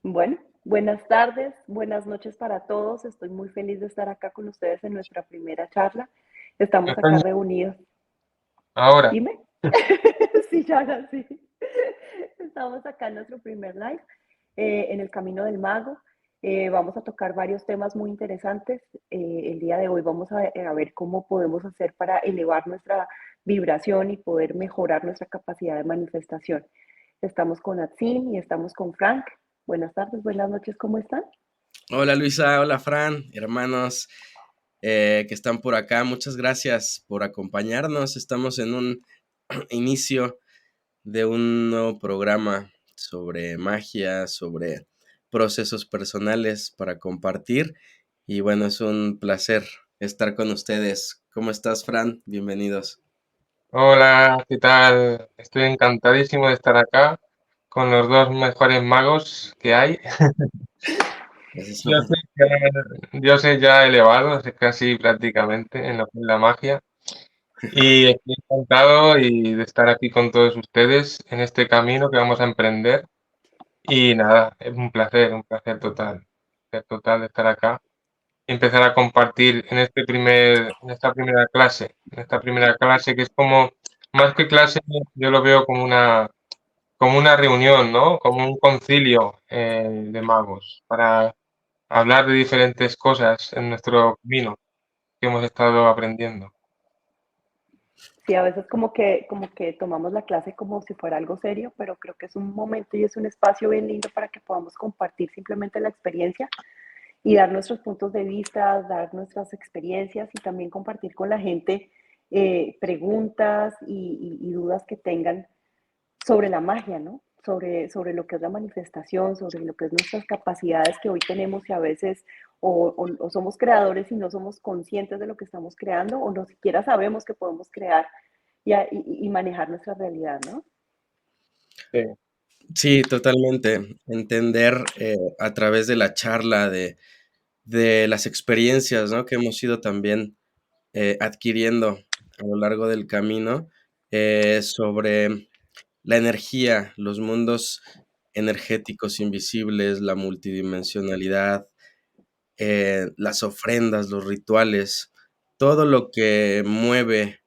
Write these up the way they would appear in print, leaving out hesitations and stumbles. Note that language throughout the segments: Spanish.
Bueno, buenas tardes, buenas noches para todos. Estoy muy feliz de estar acá con ustedes en nuestra primera charla. Estamos acá reunidos. Ahora, Dime. Sí, ya, sí. Estamos acá en nuestro primer live, en el Camino del Mago. Vamos a tocar varios temas muy interesantes. El día de hoy vamos a ver cómo podemos hacer para elevar nuestra vibración y poder mejorar nuestra capacidad de manifestación. Estamos con Atsin y estamos con Frank. Buenas tardes, buenas noches, ¿cómo están? Hola Luisa, hola Fran, hermanos que están por acá, muchas gracias por acompañarnos. Estamos en un inicio de un nuevo programa sobre magia, sobre procesos personales para compartir. Y bueno, es un placer estar con ustedes. ¿Cómo estás, Fran? Bienvenidos. hola, ¿qué tal? Estoy encantadísimo de estar acá con los dos mejores magos que hay. Gracias. Yo soy ya elevado, casi prácticamente en lo que es la magia. Y estoy encantado de estar aquí con todos ustedes en este camino que vamos a emprender. Y nada, es un placer total de estar acá y empezar a compartir en esta primera clase que es como, más que clase, yo lo veo como una reunión, ¿no? Como un concilio de magos para hablar de diferentes cosas en nuestro camino que hemos estado aprendiendo. Sí, a veces como que tomamos la clase como si fuera algo serio, pero creo que es un momento y es un espacio bien lindo para que podamos compartir simplemente la experiencia y dar nuestros puntos de vista, dar nuestras experiencias y también compartir con la gente preguntas y dudas que tengan sobre la magia, ¿no? Sobre lo que es la manifestación, sobre lo que es nuestras capacidades que hoy tenemos y a veces o somos creadores y no somos conscientes de lo que estamos creando o no siquiera sabemos que podemos crear y manejar nuestra realidad, ¿no? Sí, Sí, totalmente. Entender a través de la charla, de las experiencias, ¿no? Que hemos ido también adquiriendo a lo largo del camino sobre la energía, los mundos energéticos invisibles, la multidimensionalidad, las ofrendas, los rituales, todo lo que mueve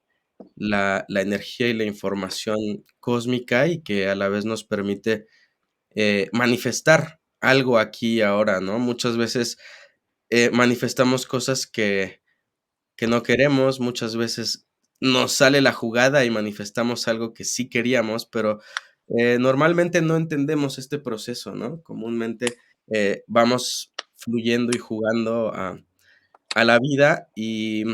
la energía y la información cósmica y que a la vez nos permite manifestar algo aquí y ahora, ¿no? Muchas veces manifestamos cosas que no queremos, muchas veces nos sale la jugada y manifestamos algo que sí queríamos, pero normalmente no entendemos este proceso, ¿no? Comúnmente vamos fluyendo y jugando a la vida y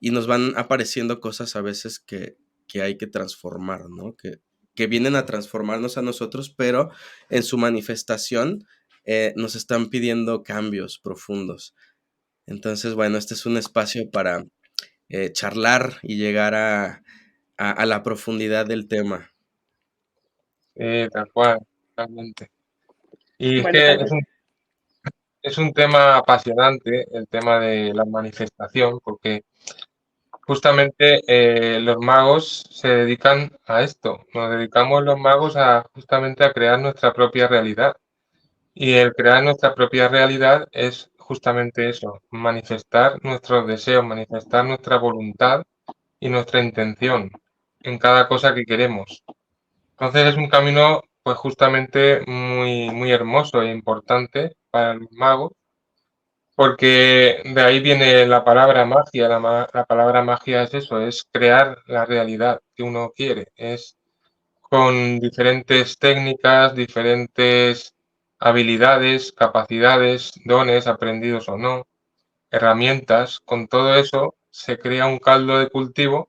nos van apareciendo cosas a veces que hay que transformar, ¿no? Que vienen a transformarnos a nosotros, pero en su manifestación nos están pidiendo cambios profundos. Entonces, bueno, este es un espacio para charlar y llegar a la profundidad del tema. tal cual, totalmente. Y es Bueno, que tal vez es un tema apasionante, el tema de la manifestación, porque justamente los magos se dedican a esto. Nos dedicamos los magos a justamente a crear nuestra propia realidad. Y el crear nuestra propia realidad es justamente eso, manifestar nuestros deseos, manifestar nuestra voluntad y nuestra intención en cada cosa que queremos. Entonces es un camino pues justamente muy hermoso e importante para los magos, porque de ahí viene la palabra magia. La palabra magia es eso, es crear la realidad que uno quiere, es con diferentes técnicas, diferentes habilidades, capacidades, dones, aprendidos o no, herramientas, con todo eso se crea un caldo de cultivo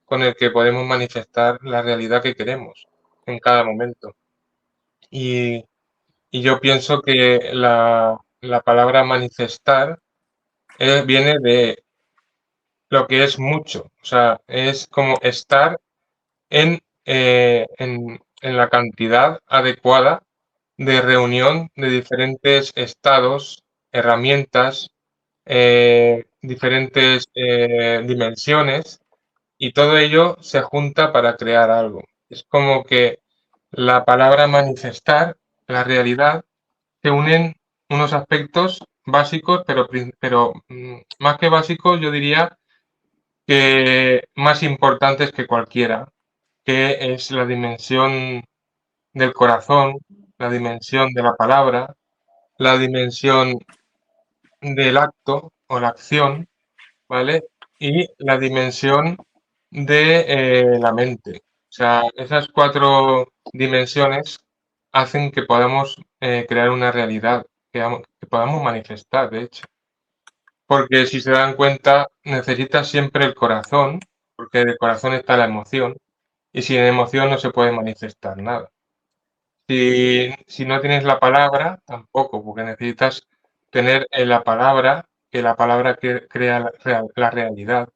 con el que podemos manifestar la realidad que queremos en cada momento. Y, y yo pienso que la palabra manifestar viene de lo que es mucho, o sea, es como estar en la cantidad adecuada de reunión de diferentes estados, herramientas, diferentes dimensiones y todo ello se junta para crear algo. Es como que la palabra manifestar, la realidad, se unen unos aspectos básicos, pero más que básicos, yo diría que más importantes que cualquiera, que es la dimensión del corazón, la dimensión de la palabra, la dimensión del acto o la acción, ¿vale? Y la dimensión de la mente. O sea, esas 4 dimensiones hacen que podamos crear una realidad, que podamos manifestar, de hecho. Porque si se dan cuenta, necesitas siempre el corazón, porque del corazón está la emoción, y sin emoción no se puede manifestar nada. Si no tienes la palabra, tampoco, porque necesitas tener la palabra, que la palabra crea la realidad,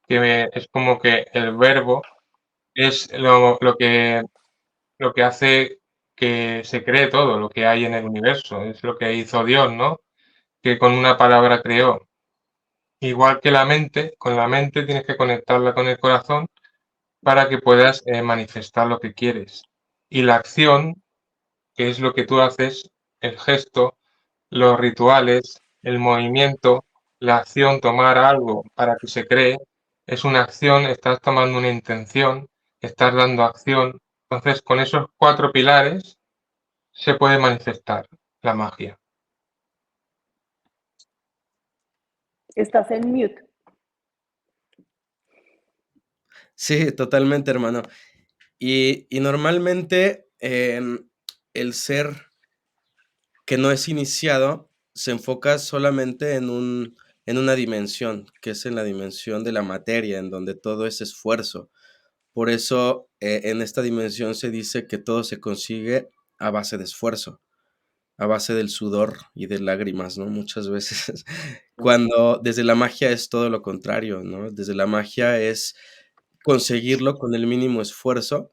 que es como que el verbo es lo que hace que se cree todo lo que hay en el universo, es lo que hizo Dios, ¿no? Que con una palabra creó. Igual que la mente, con la mente tienes que conectarla con el corazón para que puedas manifestar lo que quieres. Y la acción, que es lo que tú haces, el gesto, los rituales, el movimiento, la acción, tomar algo para que se cree, es una acción, estás tomando una intención, estás dando acción. Entonces, con esos 4 pilares se puede manifestar la magia. Estás en mute. Sí, totalmente, hermano. Y normalmente el ser que no es iniciado se enfoca solamente en una dimensión, que es en la dimensión de la materia, en donde todo es esfuerzo. Por eso en esta dimensión se dice que todo se consigue a base de esfuerzo, a base del sudor y de lágrimas, ¿no? Muchas veces, cuando desde la magia es todo lo contrario, ¿no? Desde la magia es conseguirlo con el mínimo esfuerzo,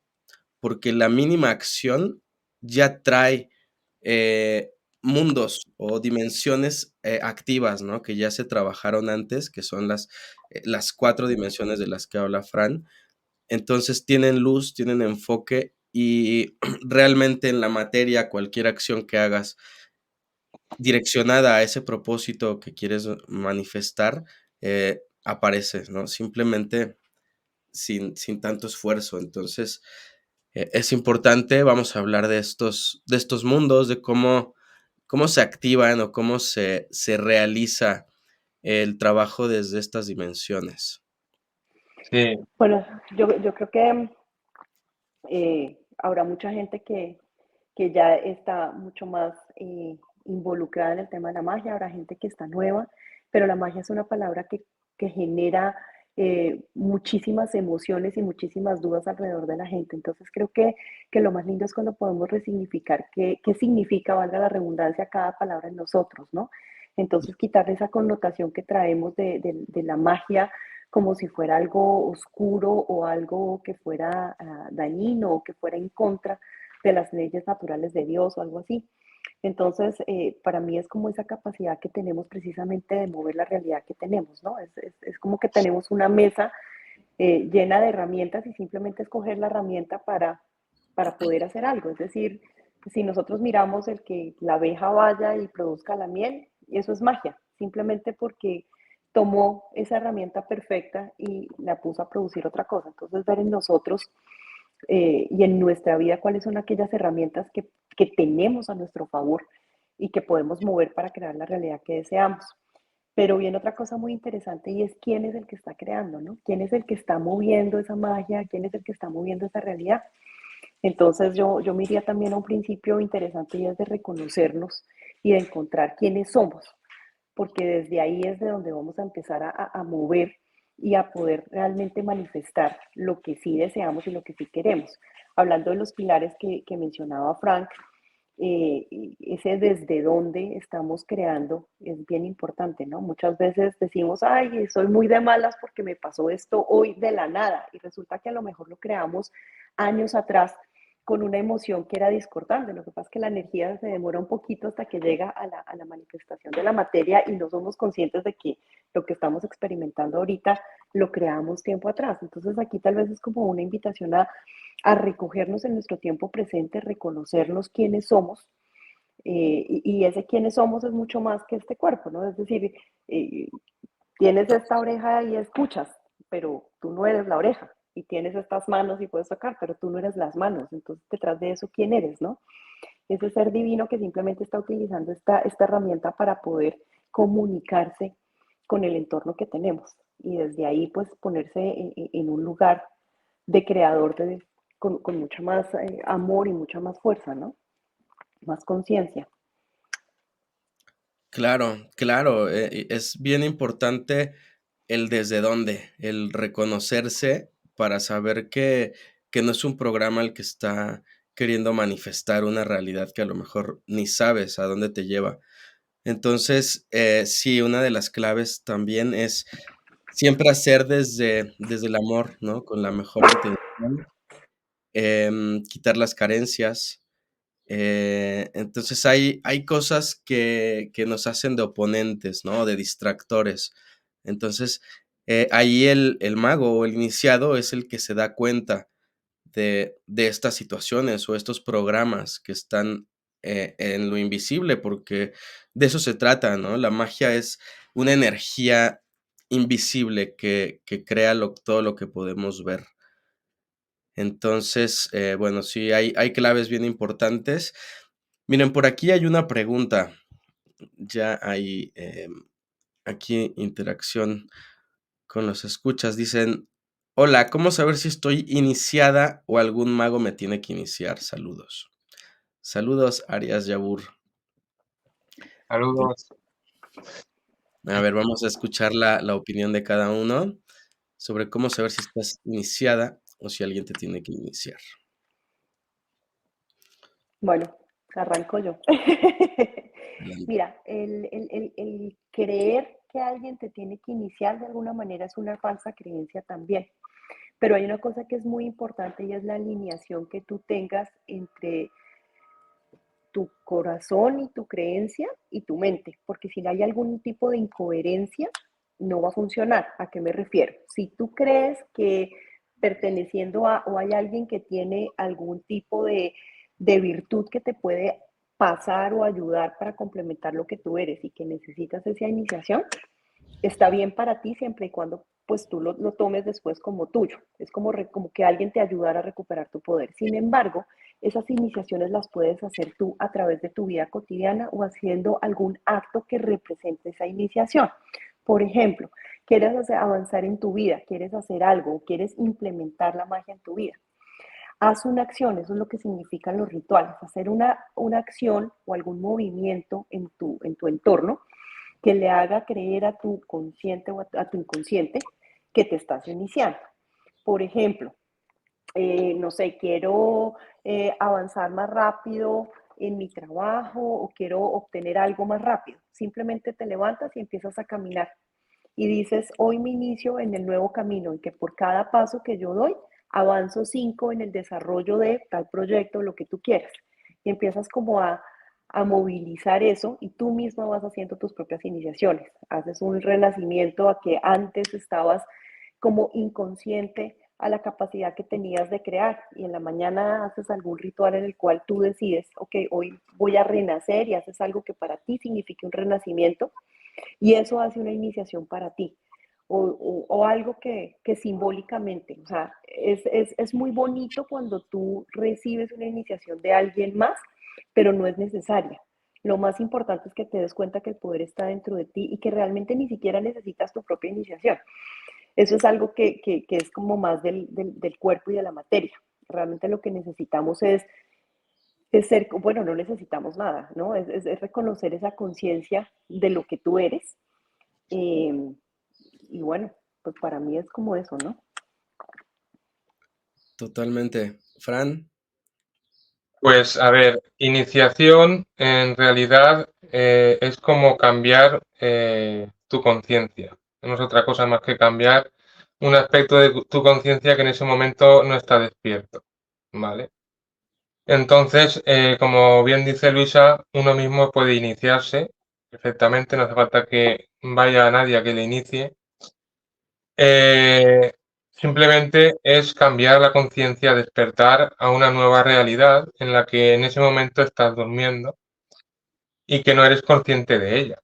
porque la mínima acción ya trae eh, mundos o dimensiones activas, ¿no? Que ya se trabajaron antes, que son las 4 dimensiones de las que habla Fran. Entonces tienen luz, tienen enfoque y realmente en la materia, cualquier acción que hagas direccionada a ese propósito que quieres manifestar, aparece, ¿no? Simplemente sin tanto esfuerzo. Entonces, es importante, vamos a hablar de estos mundos, de cómo se activan o cómo se realiza el trabajo desde estas dimensiones. Sí, Bueno, yo creo que habrá mucha gente que ya está mucho más involucrada en el tema de la magia, habrá gente que está nueva, pero la magia es una palabra que genera muchísimas emociones y muchísimas dudas alrededor de la gente. Entonces creo que lo más lindo es cuando podemos resignificar qué significa, valga la redundancia, cada palabra en nosotros, ¿no? Entonces quitarle esa connotación que traemos de la magia como si fuera algo oscuro o algo que fuera dañino o que fuera en contra de las leyes naturales de Dios o algo así. Entonces, para mí es como esa capacidad que tenemos precisamente de mover la realidad que tenemos, ¿no? Es como que tenemos una mesa llena de herramientas y simplemente escoger la herramienta para poder hacer algo. Es decir, si nosotros miramos el que la abeja vaya y produzca la miel, eso es magia, simplemente porque tomó esa herramienta perfecta y la puso a producir otra cosa. Entonces, ver en nosotros y en nuestra vida cuáles son aquellas herramientas que tenemos a nuestro favor y que podemos mover para crear la realidad que deseamos. Pero viene otra cosa muy interesante y es quién es el que está creando, ¿no? ¿Quién es el que está moviendo esa magia? ¿Quién es el que está moviendo esa realidad? Entonces yo me iría también a un principio interesante y es de reconocernos y de encontrar quiénes somos, porque desde ahí es de donde vamos a empezar a mover y a poder realmente manifestar lo que sí deseamos y lo que sí queremos. Hablando de los pilares que mencionaba Frank, ese desde dónde estamos creando es bien importante, ¿no? Muchas veces decimos, ay, soy muy de malas porque me pasó esto hoy de la nada, y resulta que a lo mejor lo creamos años atrás con una emoción que era discordante. Lo que pasa es que la energía se demora un poquito hasta que llega a la manifestación de la materia y no somos conscientes de que lo que estamos experimentando ahorita lo creamos tiempo atrás. Entonces aquí tal vez es como una invitación a recogernos en nuestro tiempo presente, reconocernos quiénes somos, Y ese quiénes somos es mucho más que este cuerpo, ¿no? Es decir, eh, tienes esta oreja y escuchas, pero tú no eres la oreja. Y tienes estas manos y puedes tocar, pero tú no eres las manos. Entonces, detrás de eso, ¿quién eres, no? Ese ser divino que simplemente está utilizando esta herramienta para poder comunicarse con el entorno que tenemos. Y desde ahí, pues, ponerse en un lugar de creador con mucha más amor y mucha más fuerza, ¿no? Más conciencia. Claro, claro, es bien importante el desde dónde, el reconocerse para saber que no es un programa el que está queriendo manifestar una realidad que a lo mejor ni sabes a dónde te lleva. Entonces, sí, una de las claves también es siempre hacer desde el amor, ¿no? Con la mejor intención, quitar las carencias. Entonces hay cosas que nos hacen de oponentes, ¿no? De distractores. Entonces, ahí el mago o el iniciado es el que se da cuenta de estas situaciones o estos programas que están en lo invisible, porque de eso se trata, ¿no? La magia es una energía invisible que crea todo lo que podemos ver. Entonces, bueno, sí, hay claves bien importantes. Miren, por aquí hay una pregunta. Ya hay aquí interacción con los escuchas. Dicen, hola, ¿cómo saber si estoy iniciada o algún mago me tiene que iniciar? Saludos. Saludos, Arias Yabur. Saludos. A ver, vamos a escuchar la opinión de cada uno sobre cómo saber si estás iniciada o si alguien te tiene que iniciar. Bueno, arranco yo. Adelante. Mira, el creer que alguien te tiene que iniciar de alguna manera es una falsa creencia también. Pero hay una cosa que es muy importante y es la alineación que tú tengas entre tu corazón y tu creencia y tu mente, porque si hay algún tipo de incoherencia, no va a funcionar. ¿A qué me refiero? Si tú crees que perteneciendo a o hay alguien que tiene algún tipo de virtud que te puede pasar o ayudar para complementar lo que tú eres y que necesitas esa iniciación, está bien para ti siempre y cuando pues tú lo tomes después como tuyo. Es como que alguien te ayudara a recuperar tu poder. Sin embargo, esas iniciaciones las puedes hacer tú a través de tu vida cotidiana o haciendo algún acto que represente esa iniciación. Por ejemplo, quieres avanzar en tu vida, quieres hacer algo, quieres implementar la magia en tu vida. Haz una acción, eso es lo que significan los rituales, hacer una acción o algún movimiento en tu entorno que le haga creer a tu consciente o a tu inconsciente que te estás iniciando. Por ejemplo, no sé, quiero avanzar más rápido en mi trabajo o quiero obtener algo más rápido. Simplemente te levantas y empiezas a caminar y dices, hoy me inicio en el nuevo camino, en que por cada paso que yo doy, avanzo 5 en el desarrollo de tal proyecto, lo que tú quieras. Y empiezas como a movilizar eso y tú misma vas haciendo tus propias iniciaciones. Haces un renacimiento a que antes estabas como inconsciente a la capacidad que tenías de crear y en la mañana haces algún ritual en el cual tú decides, ok, hoy voy a renacer y haces algo que para ti signifique un renacimiento y eso hace una iniciación para ti. O algo que simbólicamente, o sea, es muy bonito cuando tú recibes una iniciación de alguien más, pero no es necesaria. Lo más importante es que te des cuenta que el poder está dentro de ti y que realmente ni siquiera necesitas tu propia iniciación. Eso es algo que es como más del cuerpo y de la materia. Realmente lo que necesitamos es ser, bueno, no necesitamos nada, ¿no? Es reconocer esa conciencia de lo que tú eres. eh, y bueno, pues para mí es como eso, ¿no? Totalmente. Fran, Pues a ver, iniciación en realidad es como cambiar tu conciencia. No es otra cosa más que cambiar un aspecto de tu conciencia que en ese momento no está despierto, ¿vale? Entonces, como bien dice Luisa, uno mismo puede iniciarse perfectamente, no hace falta que vaya nadie a que le inicie. Simplemente es cambiar la conciencia, despertar a una nueva realidad en la que en ese momento estás durmiendo y que no eres consciente de ella.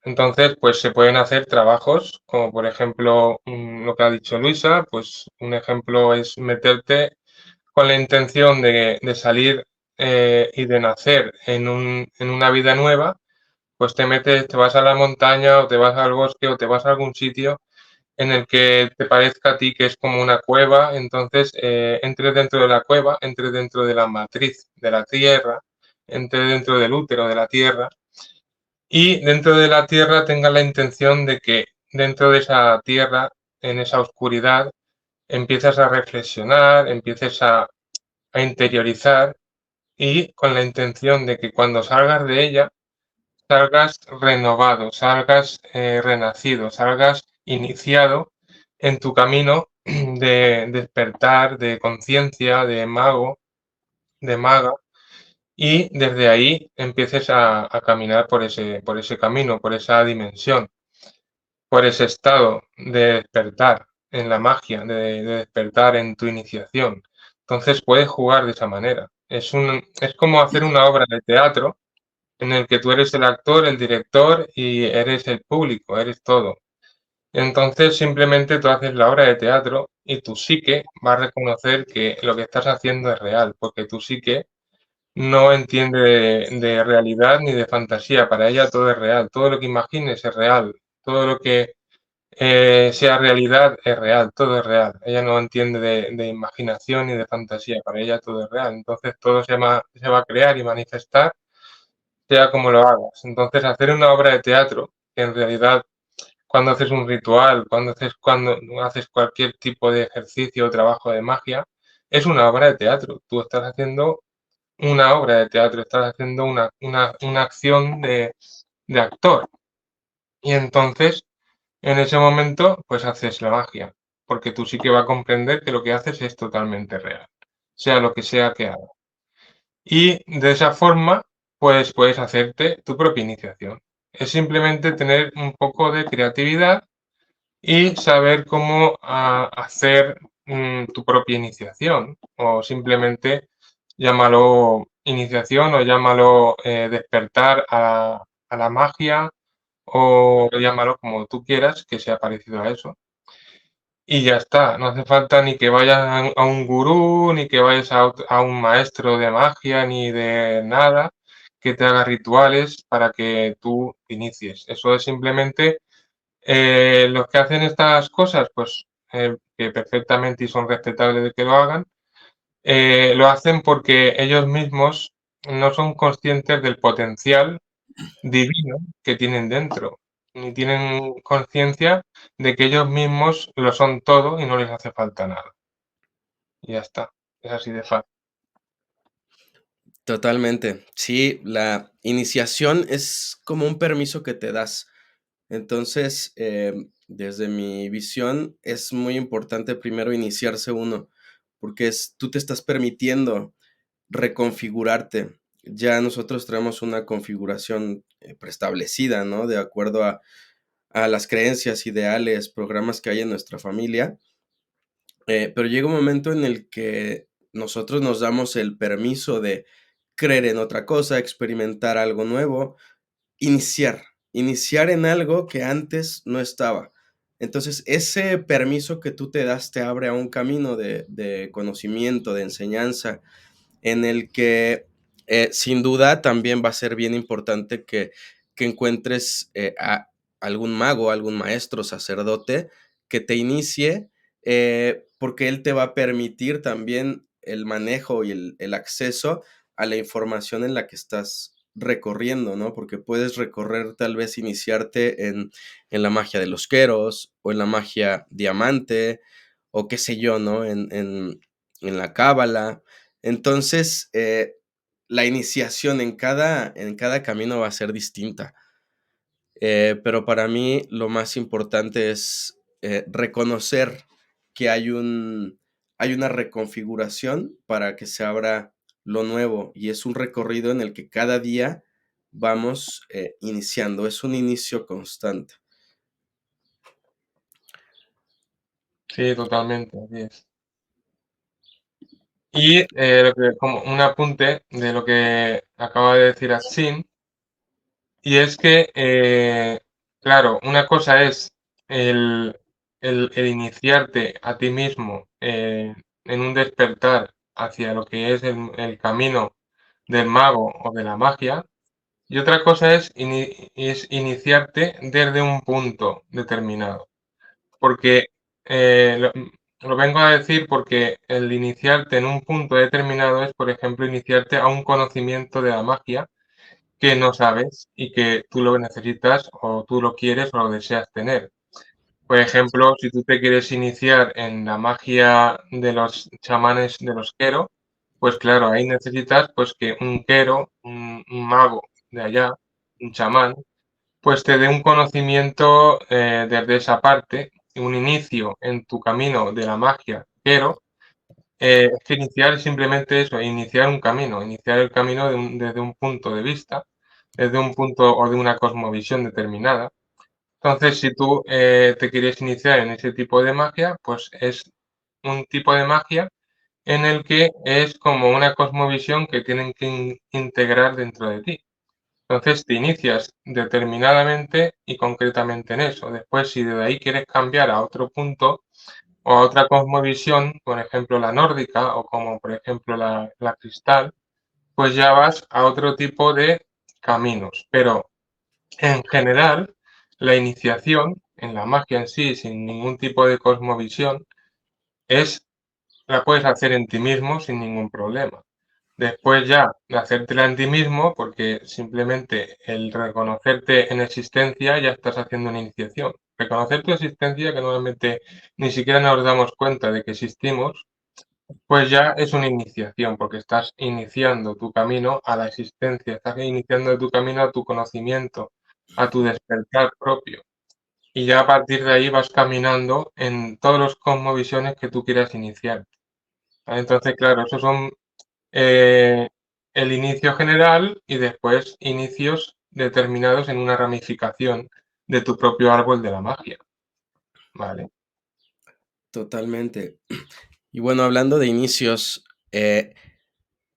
Entonces, pues se pueden hacer trabajos, como por ejemplo lo que ha dicho Luisa, pues un ejemplo es meterte con la intención de salir y de nacer en una vida nueva, pues te metes, te vas a la montaña o te vas al bosque o te vas a algún sitio en el que te parezca a ti que es como una cueva, entonces entres dentro de la cueva, entres dentro de la matriz de la tierra, entres dentro del útero de la tierra y dentro de la tierra tengas la intención de que dentro de esa tierra, en esa oscuridad, empiezas a reflexionar, empieces a interiorizar y con la intención de que cuando salgas de ella, salgas renovado, salgas renacido, salgas iniciado en tu camino de despertar, de conciencia, de mago, de maga, y desde ahí empieces a caminar por ese camino, por esa dimensión, por ese estado de despertar en la magia, de despertar en tu iniciación. Entonces puedes jugar de esa manera. Es como hacer una obra de teatro en el que tú eres el actor, el director y eres el público, eres todo. Entonces simplemente tú haces la obra de teatro y tu psique va a reconocer que lo que estás haciendo es real, porque tu psique no entiende de realidad ni de fantasía, para ella todo es real, todo lo que imagines es real, todo lo que sea realidad es real, todo es real. Ella no entiende de imaginación ni de fantasía, para ella todo es real. Entonces todo se va a crear y manifestar sea como lo hagas. Entonces, hacer una obra de teatro, que en realidad cuando haces un ritual, cuando haces cualquier tipo de ejercicio o trabajo de magia, es una obra de teatro. Tú estás haciendo una obra de teatro, estás haciendo una acción de actor. Y entonces, en ese momento, pues haces la magia, porque tú sí que va a comprender que lo que haces es totalmente real, sea lo que sea que hagas. Y de esa forma, pues puedes hacerte tu propia iniciación. Es simplemente tener un poco de creatividad y saber cómo hacer tu propia iniciación. O simplemente llámalo iniciación o llámalo despertar a la magia o llámalo como tú quieras que sea parecido a eso. Y ya está, no hace falta ni que vayas a un gurú, ni que vayas a un maestro de magia, ni de nada, que te haga rituales para que tú inicies. Eso es simplemente los que hacen estas cosas, pues que perfectamente y son respetables de que lo hagan, lo hacen porque ellos mismos no son conscientes del potencial divino que tienen dentro, ni tienen conciencia de que ellos mismos lo son todo y no les hace falta nada. Y ya está, es así de fácil. Totalmente. Sí, la iniciación es como un permiso que te das. Entonces, desde mi visión, es muy importante primero iniciarse uno, porque tú te estás permitiendo reconfigurarte. Ya nosotros tenemos una configuración preestablecida, ¿no? De acuerdo a las creencias, ideales, programas que hay en nuestra familia. Pero llega un momento en el que nosotros nos damos el permiso de creer en otra cosa, experimentar algo nuevo, iniciar, iniciar en algo que antes no estaba. Entonces, ese permiso que tú te das te abre a un camino de conocimiento, de enseñanza, en el que sin duda también va a ser bien importante que encuentres a algún mago, algún maestro, sacerdote, que te inicie, porque él te va a permitir también el manejo y el acceso a la información en la que estás recorriendo, ¿no? Porque puedes recorrer, tal vez iniciarte en la magia de los queros o en la magia diamante o qué sé yo, ¿no? En la cábala. Entonces, la iniciación en cada camino va a ser distinta. Pero para mí lo más importante es reconocer que hay una reconfiguración para que se abra lo nuevo y es un recorrido en el que cada día vamos iniciando, es un inicio constante. Sí, totalmente, así es. Y como un apunte de lo que acaba de decir Atsin, Y es que, claro, una cosa es el, el iniciarte a ti mismo en un despertar hacia lo que es el camino del mago o de la magia, y otra cosa es iniciarte desde un punto determinado. Porque lo vengo a decir porque el iniciarte en un punto determinado es, por ejemplo, iniciarte a un conocimiento de la magia que no sabes y que tú lo necesitas o tú lo quieres o lo deseas tener. Por ejemplo, si tú te quieres iniciar en la magia de los chamanes de los Quero, pues claro, ahí necesitas pues que un Quero, un mago de allá, un chamán, pues te dé un conocimiento desde esa parte, un inicio en tu camino de la magia Quero. Es que iniciar es simplemente eso, iniciar un camino, iniciar el camino desde un punto de vista, desde un punto o de una cosmovisión determinada. Entonces, si tú te quieres iniciar en ese tipo de magia, pues es un tipo de magia en el que es como una cosmovisión que tienen que integrar dentro de ti. Entonces, te inicias determinadamente y concretamente en eso. Después, si de ahí quieres cambiar a otro punto, o a otra cosmovisión, por ejemplo la nórdica o como por ejemplo la cristal, pues ya vas a otro tipo de caminos. Pero en general, la iniciación en la magia en sí, sin ningún tipo de cosmovisión, es la puedes hacer en ti mismo sin ningún problema. Después ya de hacértela en ti mismo, porque simplemente el reconocerte en existencia ya estás haciendo una iniciación. Reconocer tu existencia, que normalmente ni siquiera nos damos cuenta de que existimos, pues ya es una iniciación, porque estás iniciando tu camino a la existencia, estás iniciando tu camino a tu conocimiento, a tu despertar propio. Y ya a partir de ahí vas caminando en todos los cosmovisiones que tú quieras iniciar. ¿Vale? Entonces, claro, esos son eh, el inicio general y después inicios determinados en una ramificación de tu propio árbol de la magia. ¿Vale? Totalmente. Y bueno, hablando de inicios,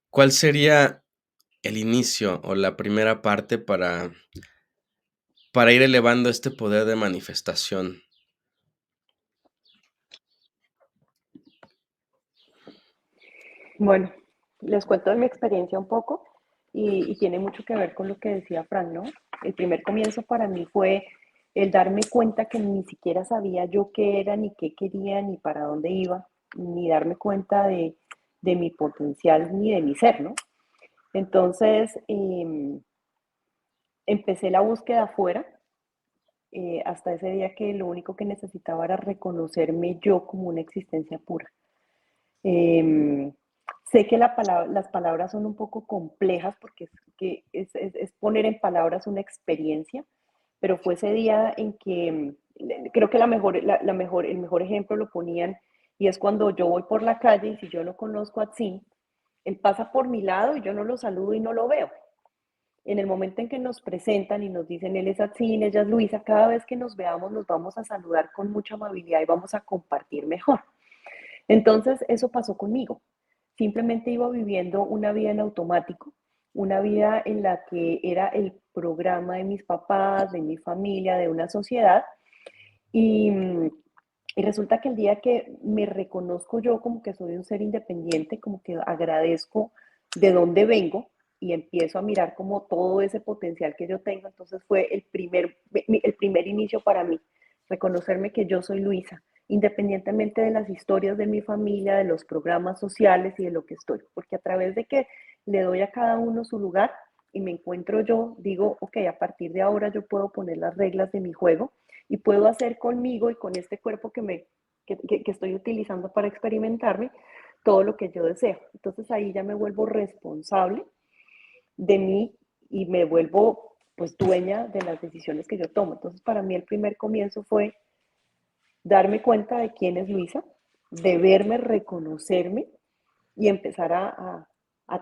¿cuál sería el inicio o la primera parte para ir elevando este poder de manifestación? Bueno, les cuento de mi experiencia un poco y tiene mucho que ver con lo que decía Frank, ¿no? El primer comienzo para mí fue el darme cuenta que ni siquiera sabía yo qué era, ni qué quería, ni para dónde iba, ni darme cuenta de mi potencial ni de mi ser, ¿no? Entonces, empecé la búsqueda afuera, hasta ese día que lo único que necesitaba era reconocerme yo como una existencia pura. Eh, Sé que las palabras son un poco complejas porque es poner en palabras una experiencia, pero fue ese día en que creo que el mejor ejemplo lo ponían y es cuando yo voy por la calle y si yo no conozco a Tzin, él pasa por mi lado y yo no lo saludo y no lo veo. En el momento en que nos presentan y nos dicen él es Atzin, ella es Luisa, cada vez que nos veamos nos vamos a saludar con mucha amabilidad y vamos a compartir mejor. Entonces, eso pasó conmigo. Simplemente iba viviendo una vida en automático, una vida en la que era el programa de mis papás, de mi familia, de una sociedad. Y, y resulta que el día que me reconozco yo como que soy un ser independiente, como que agradezco de dónde vengo y empiezo a mirar como todo ese potencial que yo tengo, entonces fue el primer inicio para mí, reconocerme que yo soy Luisa, independientemente de las historias de mi familia, de los programas sociales y de lo que estoy, porque a través de que le doy a cada uno su lugar y me encuentro yo, digo, ok, a partir de ahora yo puedo poner las reglas de mi juego y puedo hacer conmigo y con este cuerpo que estoy utilizando para experimentarme todo lo que yo deseo. Entonces ahí ya me vuelvo responsable de mí y me vuelvo pues dueña de las decisiones que yo tomo. Entonces para mí el primer comienzo fue darme cuenta de quién es Luisa, de verme, reconocerme y empezar a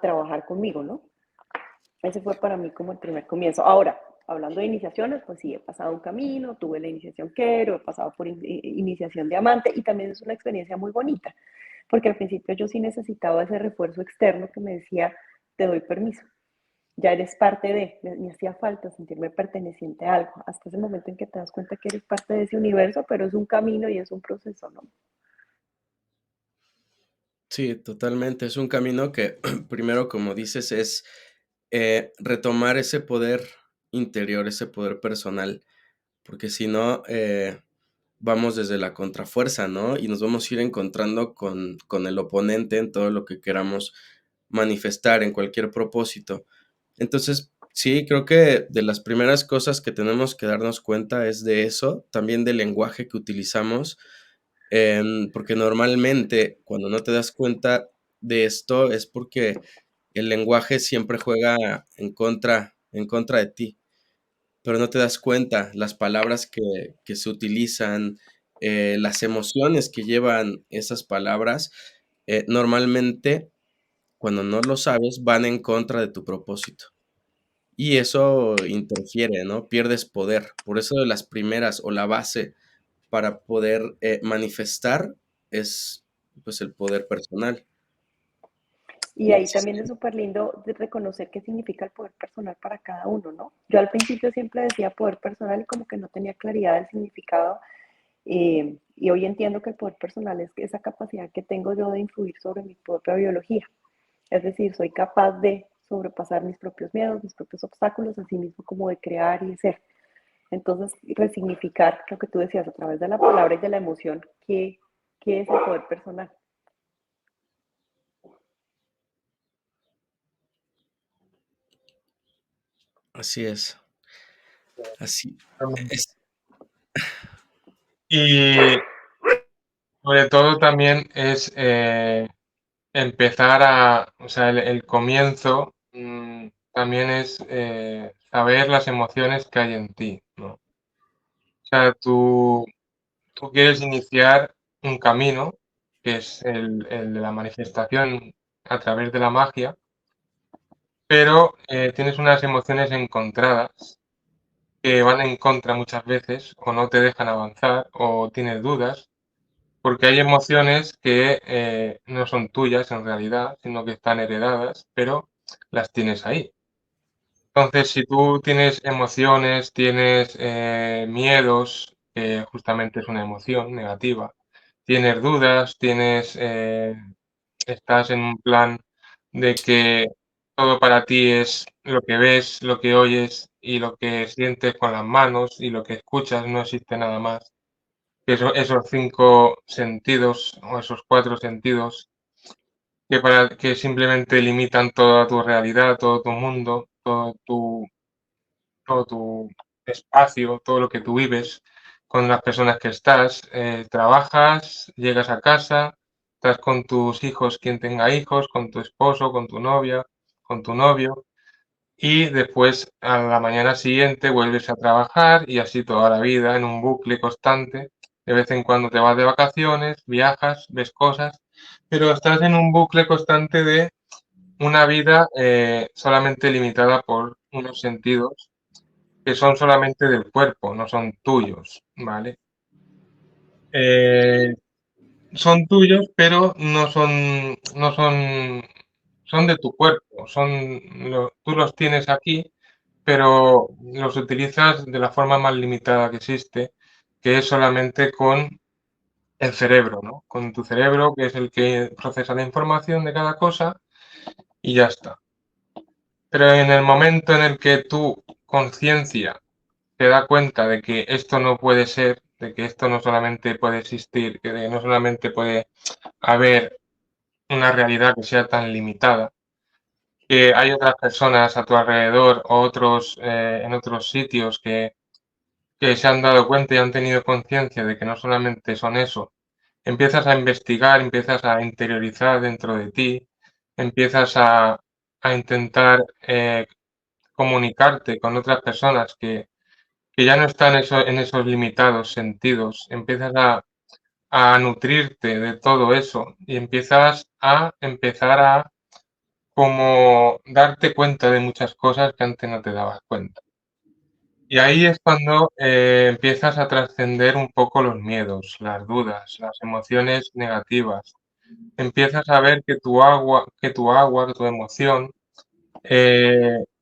trabajar conmigo, ¿no? Ese fue para mí como el primer comienzo. Ahora, hablando de iniciaciones, pues sí, he pasado un camino, tuve la iniciación Quero, he pasado por iniciación Diamante y también es una experiencia muy bonita, porque al principio yo sí necesitaba ese refuerzo externo que me decía, te doy permiso. ya eres parte de, me hacía falta sentirme perteneciente a algo, hasta ese momento en que te das cuenta que eres parte de ese universo, pero es un camino y es un proceso, ¿no? Sí, totalmente. Es un camino que primero, como dices, es retomar ese poder interior, ese poder personal, porque si no, vamos desde la contrafuerza, ¿no? Y nos vamos a ir encontrando con el oponente en todo lo que queramos manifestar, en cualquier propósito. Entonces, sí, creo que de las primeras cosas que tenemos que darnos cuenta es de eso, también del lenguaje que utilizamos, porque normalmente cuando no te das cuenta de esto es porque el lenguaje siempre juega en contra de ti, pero no te das cuenta las palabras que se utilizan, las emociones que llevan esas palabras, normalmente, cuando no lo sabes, van en contra de tu propósito. Y eso interfiere, ¿no? Pierdes poder. Por eso de las primeras o la base para poder manifestar es pues el poder personal. Y ahí también es súper lindo de reconocer qué significa el poder personal para cada uno, ¿no? Yo al principio siempre decía poder personal y como que no tenía claridad del significado. Y hoy entiendo que el poder personal es esa capacidad que tengo yo de influir sobre mi propia biología. Es decir, soy capaz de sobrepasar mis propios miedos, mis propios obstáculos, así mismo como de crear y de ser. Entonces, resignificar lo que tú decías a través de la palabra y de la emoción, ¿qué es el poder personal? Así es. Así es. Y sobre todo también es empezar o sea, el comienzo también es saber las emociones que hay en ti, ¿no? O sea, tú quieres iniciar un camino, que es el de la manifestación a través de la magia, pero tienes unas emociones encontradas que van en contra muchas veces o no te dejan avanzar o tienes dudas, porque hay emociones que no son tuyas en realidad, sino que están heredadas, pero las tienes ahí. Entonces, si tú tienes emociones, tienes miedos, que justamente es una emoción negativa, tienes dudas, estás en un plan de que todo para ti es lo que ves, lo que oyes y lo que sientes con las manos y lo que escuchas, no existe nada más. Esos 5 sentidos o esos 4 sentidos que simplemente limitan toda tu realidad, todo tu mundo, todo tu espacio, todo lo que tú vives con las personas que estás. Trabajas, llegas a casa, estás con tus hijos, quien tenga hijos, con tu esposo, con tu novia, con tu novio, y después a la mañana siguiente vuelves a trabajar y así toda la vida en un bucle constante. De vez en cuando te vas de vacaciones, viajas, ves cosas, pero estás en un bucle constante de una vida solamente limitada por unos sentidos que son solamente del cuerpo, no son tuyos, ¿vale? Eh, Son tuyos, pero son de tu cuerpo, tú los tienes aquí, pero los utilizas de la forma más limitada que existe, que es solamente con el cerebro, ¿no? Con tu cerebro, que es el que procesa la información de cada cosa y ya está. Pero en el momento en el que tu conciencia te da cuenta de que esto no puede ser, de que esto no solamente puede existir, que no solamente puede haber una realidad que sea tan limitada, que hay otras personas a tu alrededor o otros en otros sitios que se han dado cuenta y han tenido conciencia de que no solamente son eso, empiezas a investigar, empiezas a interiorizar dentro de ti, empiezas a intentar comunicarte con otras personas que ya no están en esos limitados sentidos, empiezas a nutrirte de todo eso y empiezas a empezar a como darte cuenta de muchas cosas que antes no te dabas cuenta. Y ahí es cuando empiezas a trascender un poco los miedos, las dudas, las emociones negativas. Empiezas a ver que tu agua, que tu emoción,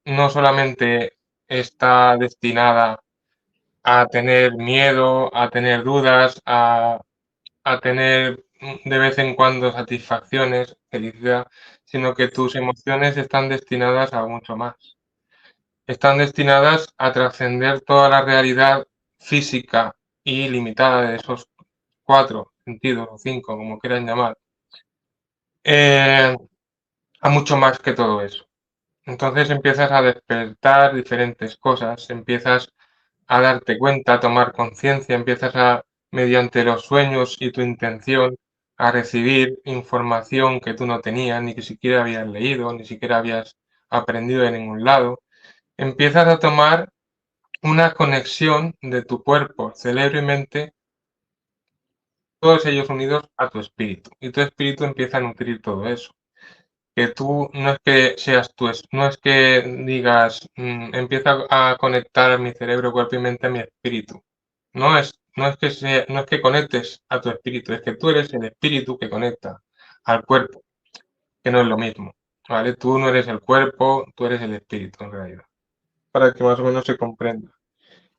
no solamente está destinada a tener miedo, a tener dudas, a tener de vez en cuando satisfacciones, felicidad, sino que tus emociones están destinadas a mucho más. Están destinadas a trascender toda la realidad física y limitada de esos 4 sentidos o 5, como quieran llamar, a mucho más que todo eso. Entonces empiezas a despertar diferentes cosas, empiezas a darte cuenta, a tomar conciencia, empiezas a, mediante los sueños y tu intención, a recibir información que tú no tenías, ni que siquiera habías leído, ni siquiera habías aprendido de ningún lado. Empiezas a tomar una conexión de tu cuerpo, cerebro y mente, todos ellos unidos a tu espíritu. Y tu espíritu empieza a nutrir todo eso. Que tú no es que seas tú, no es que digas, empieza a conectar mi cerebro, cuerpo y mente a mi espíritu. No es que conectes a tu espíritu, es que tú eres el espíritu que conecta al cuerpo, que no es lo mismo, ¿vale? Tú no eres el cuerpo, tú eres el espíritu en realidad, para que más o menos se comprenda.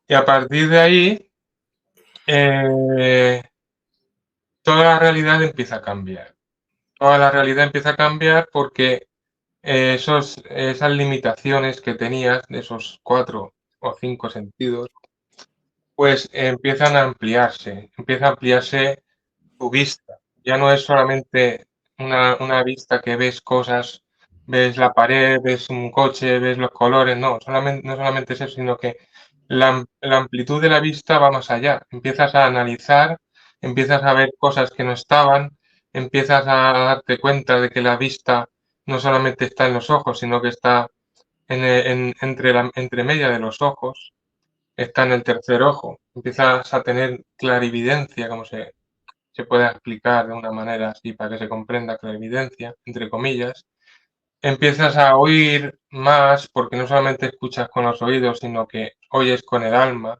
Y a partir de ahí, eh, toda la realidad empieza a cambiar. Toda la realidad empieza a cambiar porque esas limitaciones que tenías de esos 4 o 5 sentidos, pues empieza a ampliarse tu vista. Ya no es solamente una vista que ves cosas, ves la pared, ves un coche, ves los colores, no, no solamente es eso, sino que la amplitud de la vista va más allá. Empiezas a analizar, empiezas a ver cosas que no estaban, empiezas a darte cuenta de que la vista no solamente está en los ojos, sino que está entre media de los ojos, está en el tercer ojo. Empiezas a tener clarividencia, como se puede explicar de una manera así para que se comprenda, clarividencia, entre comillas. Empiezas a oír más porque no solamente escuchas con los oídos, sino que oyes con el alma.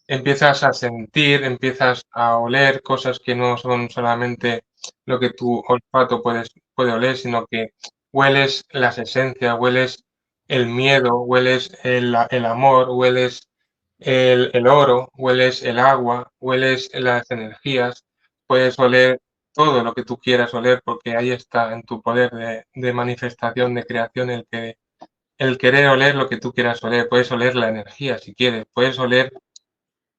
Empiezas a sentir, empiezas a oler cosas que no son solamente lo que tu olfato puede oler, sino que hueles las esencias, hueles el miedo, hueles el amor, hueles el oro, hueles el agua, hueles las energías, puedes oler todo lo que tú quieras oler porque ahí está en tu poder de manifestación, de creación, el querer oler lo que tú quieras oler. Puedes oler la energía si quieres, puedes oler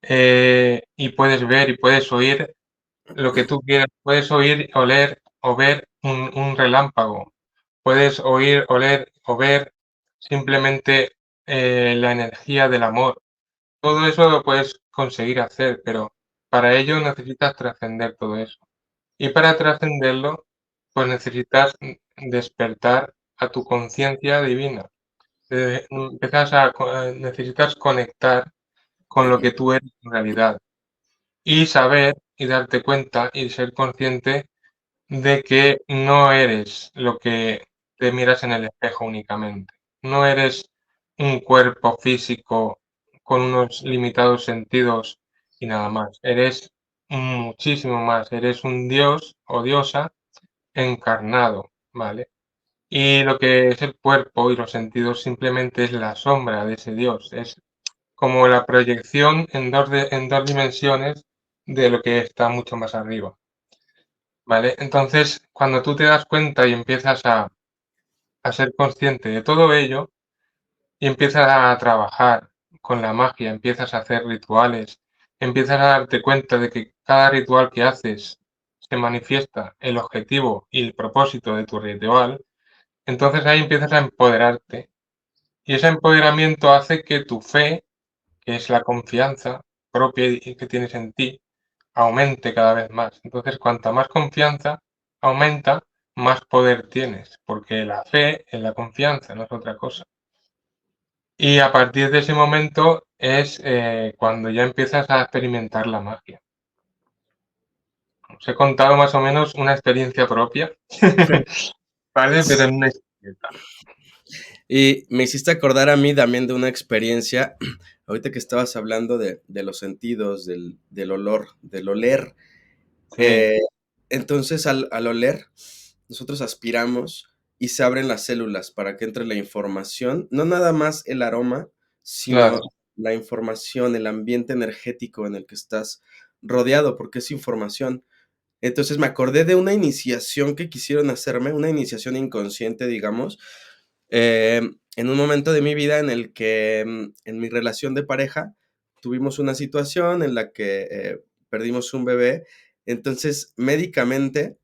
y puedes ver y puedes oír lo que tú quieras. Puedes oír, oler o ver un relámpago. Puedes oír, oler o ver simplemente la energía del amor. Todo eso lo puedes conseguir hacer, pero para ello necesitas trascender todo eso. Y para trascenderlo, pues necesitas despertar a tu conciencia divina. Necesitas conectar con lo que tú eres en realidad y saber y darte cuenta y ser consciente de que no eres lo que te miras en el espejo únicamente. No eres un cuerpo físico con unos limitados sentidos y nada más. Eres muchísimo más. Eres un dios o diosa encarnado, ¿vale? Y lo que es el cuerpo y los sentidos simplemente es la sombra de ese dios. Es como la proyección en dos dimensiones de lo que está mucho más arriba, ¿vale? Entonces, cuando tú te das cuenta y empiezas a ser consciente de todo ello y empiezas a trabajar con la magia, empiezas a hacer rituales, empiezas a darte cuenta de que cada ritual que haces se manifiesta el objetivo y el propósito de tu ritual, entonces ahí empiezas a empoderarte y ese empoderamiento hace que tu fe, que es la confianza propia y que tienes en ti, aumente cada vez más. Entonces, cuanta más confianza aumenta, más poder tienes, porque la fe es la confianza, no es otra cosa. Y a partir de ese momento es cuando ya empiezas a experimentar la magia. Os he contado más o menos una experiencia propia, ¿vale? Pero en una historieta. Y me hiciste acordar a mí también de una experiencia, ahorita que estabas hablando de los sentidos, del olor, del oler. Sí, Entonces, al oler, nosotros aspiramos y se abren las células para que entre la información, no nada más el aroma, Claro. sino la información, el ambiente energético en el que estás rodeado, porque es información. Entonces me acordé de una iniciación que quisieron hacerme, una iniciación inconsciente, digamos, en un momento de mi vida en el que en mi relación de pareja tuvimos una situación en la que perdimos un bebé. Entonces, médicamente,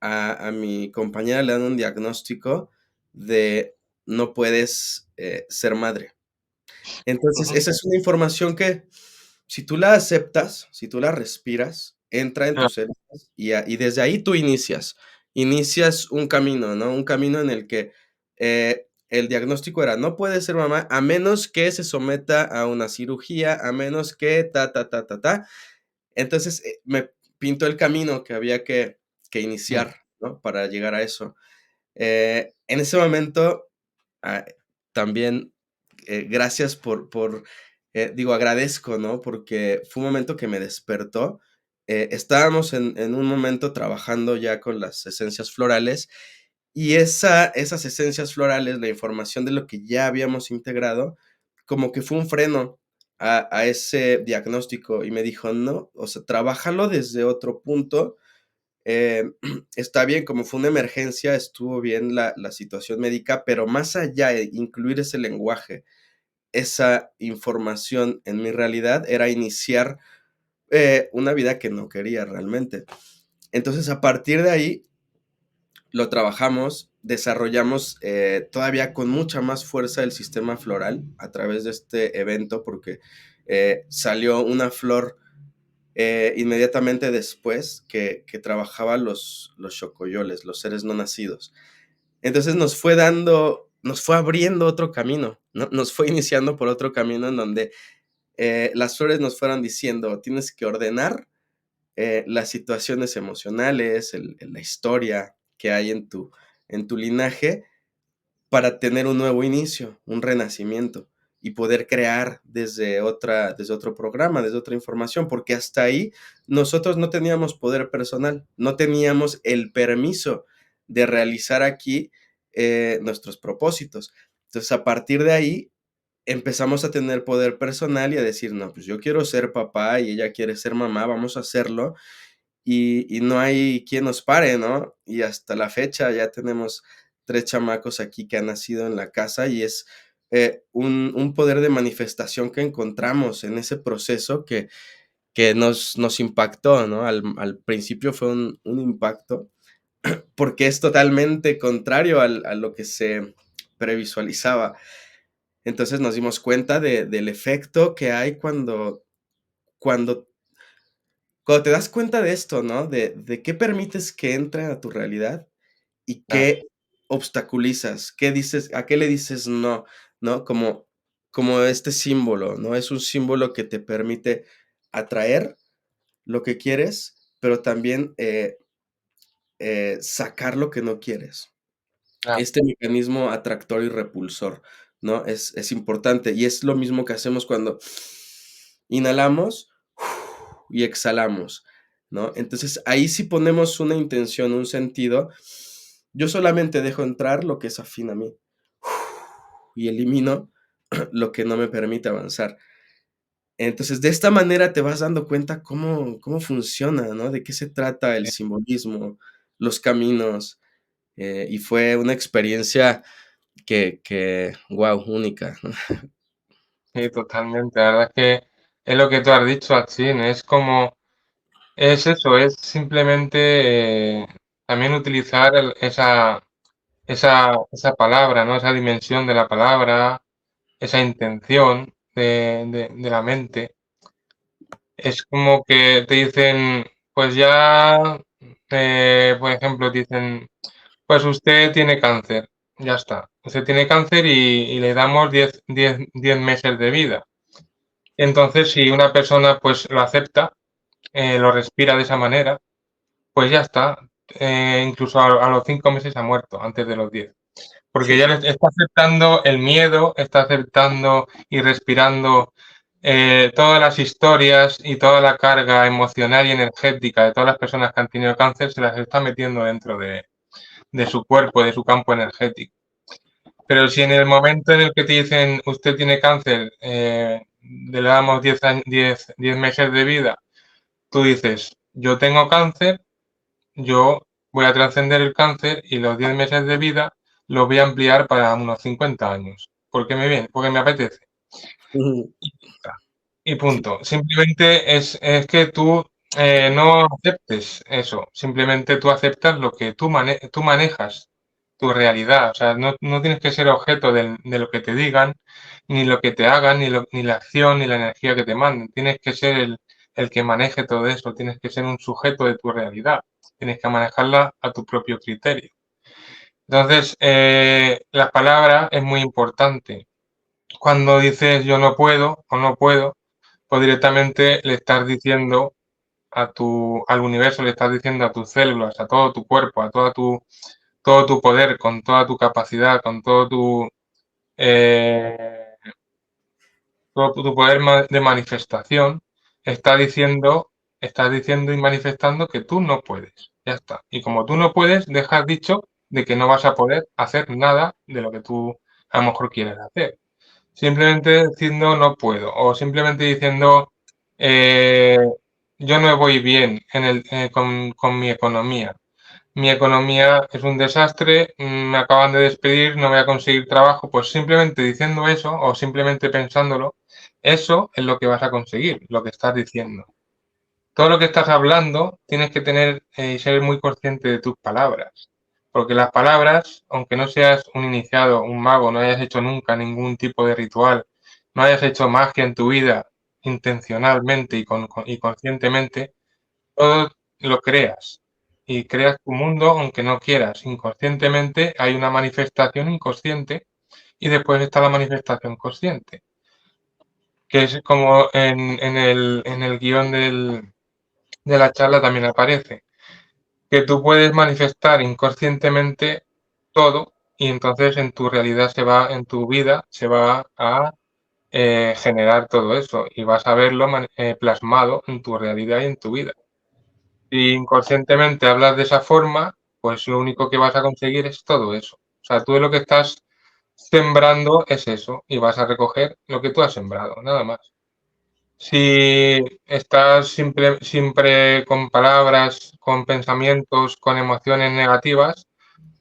a mi compañera le dan un diagnóstico de no puedes ser madre. Entonces, Ujú. esa es una información que si tú la aceptas, si tú la respiras, entra en Claro. tus células y desde ahí tú inicias un camino, ¿no? Un camino en el que el diagnóstico era, no puede ser mamá a menos que se someta a una cirugía, a menos que ta, ta, ta, ta, ta. Entonces me pintó el camino que había que Mm. iniciar, ¿no? Para llegar a eso. En ese momento, ah, también, gracias digo, agradezco, ¿no? Porque fue un momento que me despertó. Estábamos en un momento trabajando ya con las esencias florales y esas esencias florales, la información de lo que ya habíamos integrado, como que fue un freno a ese diagnóstico y me dijo, no, o sea, trabájalo desde otro punto. Está bien, como fue una emergencia, estuvo bien la situación médica, pero más allá de incluir ese lenguaje, esa información en mi realidad era iniciar una vida que no quería realmente. Entonces, a partir de ahí, lo trabajamos, desarrollamos todavía con mucha más fuerza el sistema floral a través de este evento, porque salió una flor inmediatamente después que trabajaba los xocoyoles, los seres no nacidos. Entonces nos fue abriendo otro camino, ¿no? Nos fue iniciando por otro camino en donde las flores nos fueron diciendo, tienes que ordenar las situaciones emocionales, la historia que hay en tu linaje para tener un nuevo inicio, un renacimiento y poder crear desde otro programa, desde otra información, porque hasta ahí nosotros no teníamos poder personal, no teníamos el permiso de realizar aquí nuestros propósitos. Entonces, a partir de ahí, empezamos a tener poder personal y a decir, no, pues yo quiero ser papá y ella quiere ser mamá, vamos a hacerlo y no hay quien nos pare, ¿no? Y hasta la fecha ya tenemos 3 chamacos aquí que han nacido en la casa y es un poder de manifestación que encontramos en ese proceso que nos impactó, ¿no? Al principio fue un impacto porque es totalmente contrario a lo que se previsualizaba. Entonces nos dimos cuenta del efecto que hay cuando cuando te das cuenta de esto, ¿no? De qué permites que entre a tu realidad y Claro. qué obstaculizas, qué dices, a qué le dices no, ¿no? Como este símbolo, ¿no? Es un símbolo que te permite atraer lo que quieres, pero también sacar lo que no quieres. Claro. Este mecanismo atractor y repulsor, ¿no? Es importante y es lo mismo que hacemos cuando inhalamos y exhalamos, ¿no? Entonces, ahí sí ponemos una intención, un sentido. Yo solamente dejo entrar lo que es afín a mí y elimino lo que no me permite avanzar. Entonces, de esta manera te vas dando cuenta cómo funciona, ¿no? De qué se trata el simbolismo, los caminos, y fue una experiencia guau, única, ¿no? Sí, totalmente. La verdad es que es lo que tú has dicho, Achín, es como, es eso, es simplemente también utilizar esa palabra, ¿no? Esa dimensión de la palabra, esa intención de la mente. Es como que te dicen, pues ya, por ejemplo, dicen, pues usted tiene cáncer, ya está. Usted tiene cáncer y le damos 10 meses de vida. Entonces, si una persona pues lo acepta, lo respira de esa manera, pues ya está. Incluso a los 5 meses ha muerto, antes de los 10. Porque Sí, ya sí. está aceptando el miedo, está aceptando y respirando todas las historias y toda la carga emocional y energética de todas las personas que han tenido cáncer, se las está metiendo dentro de su cuerpo, de su campo energético. Pero si en el momento en el que te dicen usted tiene cáncer, le damos 10 meses de vida, tú dices, yo tengo cáncer, yo voy a trascender el cáncer y los 10 meses de vida los voy a ampliar para unos 50 años. Porque me viene, porque me apetece. Y punto. Simplemente es que tú no aceptes eso. Simplemente tú aceptas lo que tú manejas, tu realidad. O sea, no tienes que ser objeto de lo que te digan, ni lo que te hagan, ni la acción, ni la energía que te manden. Tienes que ser el que maneje todo eso. Tienes que ser un sujeto de tu realidad. Tienes que manejarla a tu propio criterio. Entonces, la palabra es muy importante. Cuando dices yo no puedo o no puedo, pues directamente le estás diciendo al universo, le estás diciendo a tus células, a todo tu cuerpo, a todo tu poder, con toda tu capacidad, con eh, todo tu poder de manifestación, estás diciendo y manifestando que tú no puedes. Ya está. Y como tú no puedes, dejas dicho de que no vas a poder hacer nada de lo que tú a lo mejor quieres hacer. Simplemente diciendo no puedo o simplemente diciendo eh, yo no voy bien con mi economía. Mi economía es un desastre, me acaban de despedir, no voy a conseguir trabajo. Pues simplemente diciendo eso o simplemente pensándolo, eso es lo que vas a conseguir, lo que estás diciendo. Todo lo que estás hablando tienes que tener y ser muy consciente de tus palabras. Porque las palabras, aunque no seas un iniciado, un mago, no hayas hecho nunca ningún tipo de ritual, no hayas hecho magia en tu vida intencionalmente y conscientemente, todo lo creas. Y creas tu mundo aunque no quieras. Inconscientemente hay una manifestación inconsciente y después está la manifestación consciente. Que es como en el guión de la charla también aparece que tú puedes manifestar inconscientemente todo y entonces en tu realidad en tu vida se va a generar todo eso y vas a verlo plasmado en tu realidad y en tu vida. Si inconscientemente hablas de esa forma, pues lo único que vas a conseguir es todo eso. O sea, tú lo que estás sembrando es eso y vas a recoger lo que tú has sembrado, nada más. Si estás siempre con palabras, con pensamientos, con emociones negativas,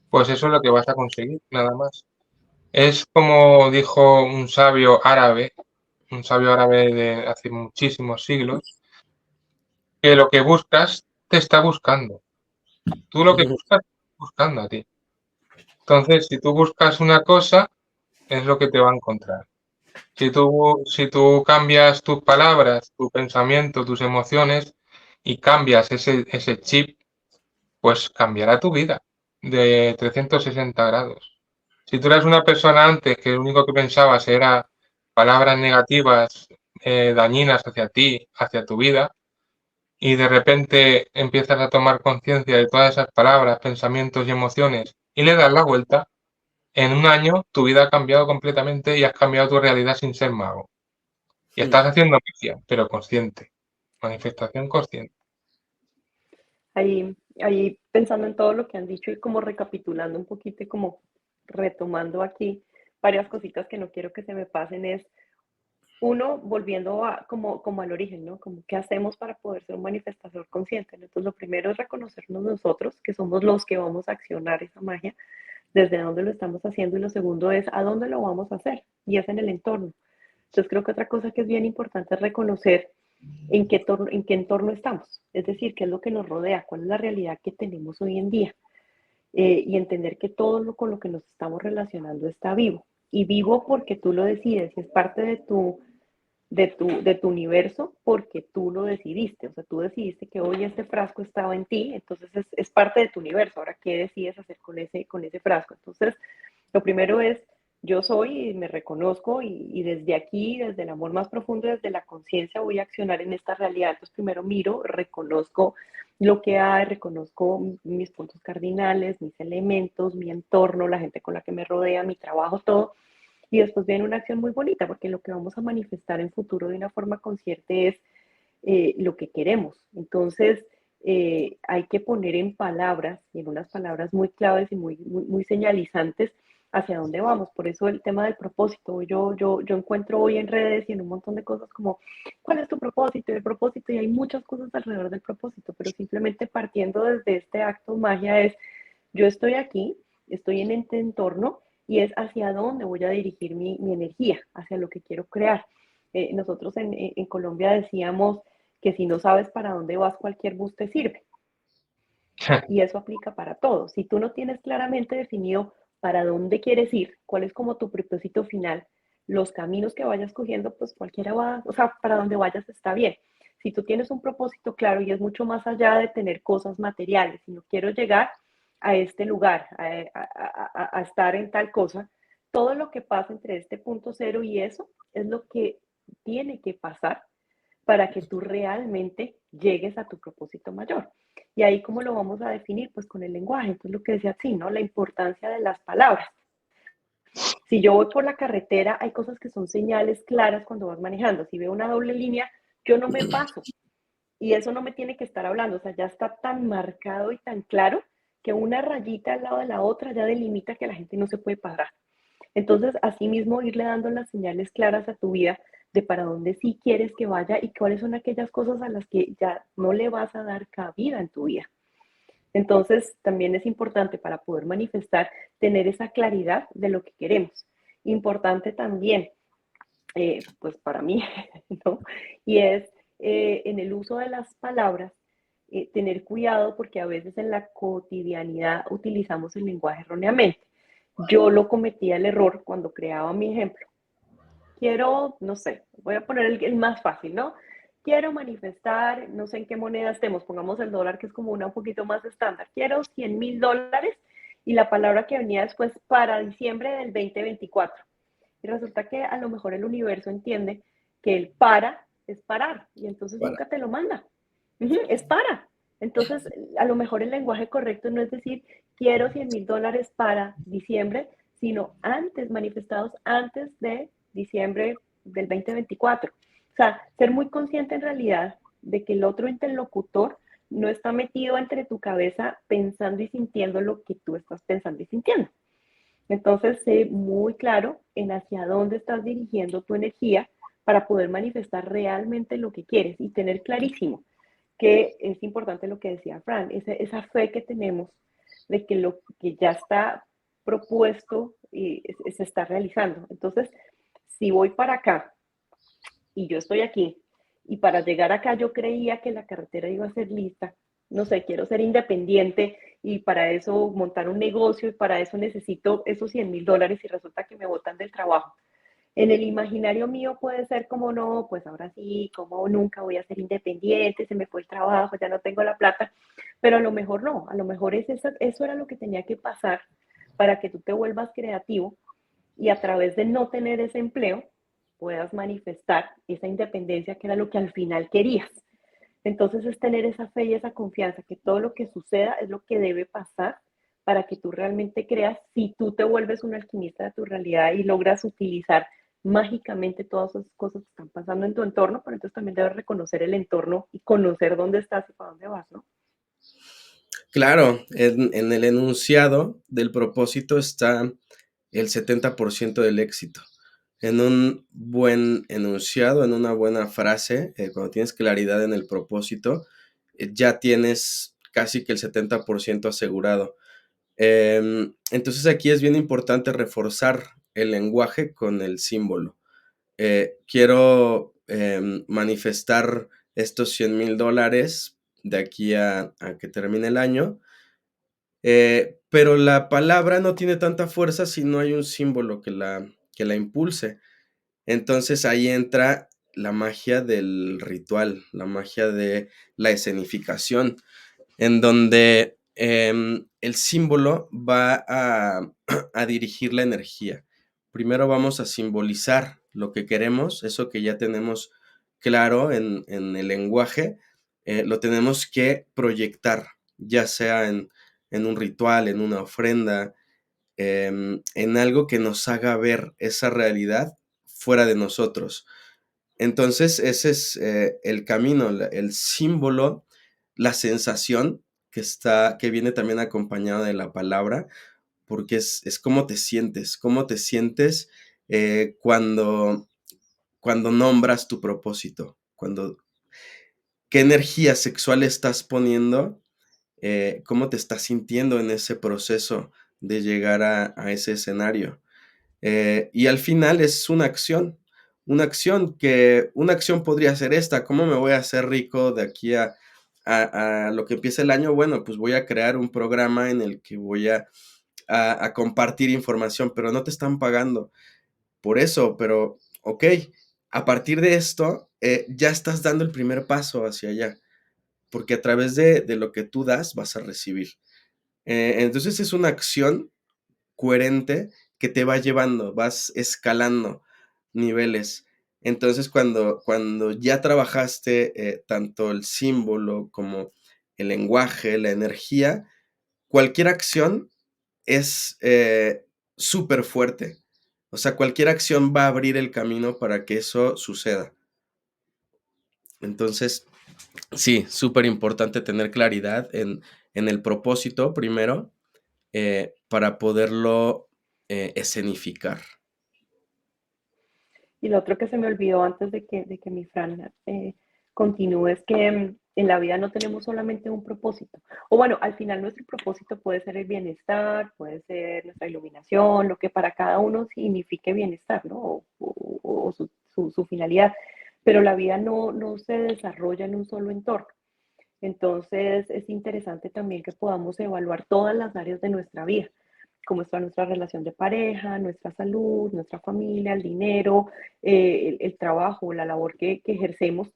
pues eso es lo que vas a conseguir, nada más. Es como dijo un sabio árabe de hace muchísimos siglos, que lo que buscas te está buscando. Tú lo que buscas, te está buscando a ti. Entonces, si tú buscas una cosa, es lo que te va a encontrar. Si tú cambias tus palabras, tu pensamiento, tus emociones y cambias ese chip, pues cambiará tu vida de 360 grados. Si tú eras una persona antes que lo único que pensabas era palabras negativas, dañinas hacia ti, hacia tu vida, y de repente empiezas a tomar conciencia de todas esas palabras, pensamientos y emociones y le das la vuelta, en un año tu vida ha cambiado completamente y has cambiado tu realidad sin ser mago. Y estás haciendo magia, pero consciente. Manifestación consciente. Ahí pensando en todo lo que han dicho y como recapitulando un poquito y como retomando aquí varias cositas que no quiero que se me pasen es, uno, volviendo como al origen, ¿no? Como qué hacemos para poder ser un manifestador consciente, ¿no? Entonces, lo primero es reconocernos nosotros, que somos los que vamos a accionar esa magia, desde dónde lo estamos haciendo, y lo segundo es a dónde lo vamos a hacer, y es en el entorno. Entonces, creo que otra cosa que es bien importante es reconocer en qué entorno estamos, es decir, qué es lo que nos rodea, cuál es la realidad que tenemos hoy en día, y entender que todo lo con lo que nos estamos relacionando está vivo, y vivo porque tú lo decides, y es parte de tu universo porque tú lo decidiste, o sea, tú decidiste que hoy este frasco estaba en ti, entonces es parte de tu universo, ahora qué decides hacer con ese frasco. Entonces, lo primero es, yo soy y me reconozco y desde aquí, desde el amor más profundo, desde la conciencia voy a accionar en esta realidad. Entonces, primero miro, reconozco lo que hay, reconozco mis puntos cardinales, mis elementos, mi entorno, la gente con la que me rodea, mi trabajo, todo. Y después viene una acción muy bonita, porque lo que vamos a manifestar en futuro de una forma consciente es lo que queremos. Entonces, hay que poner en palabras, y en unas palabras muy claves y muy señalizantes, hacia dónde vamos. Por eso el tema del propósito. Yo encuentro hoy en redes y en un montón de cosas como, ¿cuál es tu propósito? Y el propósito, y hay muchas cosas alrededor del propósito, pero simplemente partiendo desde este acto magia es, yo estoy aquí, estoy en este entorno y es hacia dónde voy a dirigir mi energía, hacia lo que quiero crear. Nosotros en Colombia decíamos que si no sabes para dónde vas, cualquier bus te sirve. Y eso aplica para todo. Si tú no tienes claramente definido para dónde quieres ir, cuál es como tu propósito final, los caminos que vayas cogiendo, pues cualquiera va, o sea, para donde vayas está bien. Si tú tienes un propósito claro y es mucho más allá de tener cosas materiales, si no quiero llegar a este lugar, a estar en tal cosa, todo lo que pasa entre este punto cero y eso es lo que tiene que pasar para que tú realmente llegues a tu propósito mayor. Y ahí, ¿cómo lo vamos a definir? Pues con el lenguaje. Entonces, lo que decía, sí, ¿no? La importancia de las palabras. Si yo voy por la carretera, hay cosas que son señales claras cuando vas manejando. Si veo una doble línea, yo no me paso. Y eso no me tiene que estar hablando. O sea, ya está tan marcado y tan claro que una rayita al lado de la otra ya delimita que la gente no se puede parar. Entonces, asimismo, irle dando las señales claras a tu vida de para dónde sí quieres que vaya y cuáles son aquellas cosas a las que ya no le vas a dar cabida en tu vida. Entonces, también es importante para poder manifestar tener esa claridad de lo que queremos. Importante también, pues para mí, ¿no? Y es en el uso de las palabras, tener cuidado porque a veces en la cotidianidad utilizamos el lenguaje erróneamente. Yo lo cometía el error cuando creaba mi ejemplo. Quiero, no sé, voy a poner el más fácil, ¿no? Quiero manifestar, no sé en qué moneda estemos, pongamos el dólar que es como una un poquito más estándar. Quiero $100,000 y la palabra que venía después para diciembre del 2024. Y resulta que a lo mejor el universo entiende que el para es parar y entonces Para. nunca te lo manda. Es para. Entonces, a lo mejor el lenguaje correcto no es decir, quiero $100,000 para diciembre, sino antes, manifestados antes de diciembre del 2024. O sea, ser muy consciente en realidad de que el otro interlocutor no está metido entre tu cabeza pensando y sintiendo lo que tú estás pensando y sintiendo. Entonces, sé muy claro en hacia dónde estás dirigiendo tu energía para poder manifestar realmente lo que quieres y tener clarísimo que es importante lo que decía Fran, esa fe que tenemos de que lo que ya está propuesto se está realizando. Entonces, si voy para acá y yo estoy aquí, y para llegar acá yo creía que la carretera iba a ser lista, no sé, quiero ser independiente y para eso montar un negocio y para eso necesito esos $100,000 y resulta que me botan del trabajo. En el imaginario mío puede ser como no, pues ahora sí, como nunca voy a ser independiente, se me fue el trabajo, ya no tengo la plata, pero a lo mejor no, a lo mejor eso era lo que tenía que pasar para que tú te vuelvas creativo y a través de no tener ese empleo puedas manifestar esa independencia que era lo que al final querías. Entonces es tener esa fe y esa confianza que todo lo que suceda es lo que debe pasar para que tú realmente creas si tú te vuelves un alquimista de tu realidad y logras utilizar mágicamente todas esas cosas que están pasando en tu entorno, pero entonces también debes reconocer el entorno y conocer dónde estás y para dónde vas, ¿no? Claro, en el enunciado del propósito está el 70% del éxito. En un buen enunciado, en una buena frase, cuando tienes claridad en el propósito, ya tienes casi que el 70% asegurado. Entonces aquí es bien importante reforzar el lenguaje con el símbolo. Quiero manifestar estos $100,000 de aquí a que termine el año, pero la palabra no tiene tanta fuerza si no hay un símbolo que la impulse. Entonces ahí entra la magia del ritual, la magia de la escenificación, en donde el símbolo va a dirigir la energía. Primero vamos a simbolizar lo que queremos, eso que ya tenemos claro en el lenguaje, lo tenemos que proyectar, ya sea en un ritual, en una ofrenda, en algo que nos haga ver esa realidad fuera de nosotros. Entonces, ese es el camino, el símbolo la sensación que viene también acompañada de la palabra, porque es cómo te sientes cuando nombras tu propósito, qué energía sexual estás poniendo, cómo te estás sintiendo en ese proceso de llegar a ese escenario. Y al final es una acción podría ser esta: ¿cómo me voy a hacer rico de aquí a lo que empiece el año? Bueno, pues voy a crear un programa en el que voy a compartir información, pero no te están pagando por eso, pero ok, a partir de esto ya estás dando el primer paso hacia allá, porque a través de lo que tú das vas a recibir. Entonces es una acción coherente que te va llevando, vas escalando niveles. Entonces, cuando ya trabajaste tanto el símbolo como el lenguaje, la energía, cualquier acción es súper fuerte. O sea, cualquier acción va a abrir el camino para que eso suceda. Entonces, sí, súper importante tener claridad en el propósito primero para poderlo escenificar. Y lo otro que se me olvidó antes de que mi Fran continúe es que en la vida no tenemos solamente un propósito. O bueno, al final nuestro propósito puede ser el bienestar, puede ser nuestra iluminación, lo que para cada uno signifique bienestar, ¿no? O su finalidad. Pero la vida no se desarrolla en un solo entorno. Entonces es interesante también que podamos evaluar todas las áreas de nuestra vida, cómo está nuestra relación de pareja, nuestra salud, nuestra familia, el dinero, el trabajo, la labor que ejercemos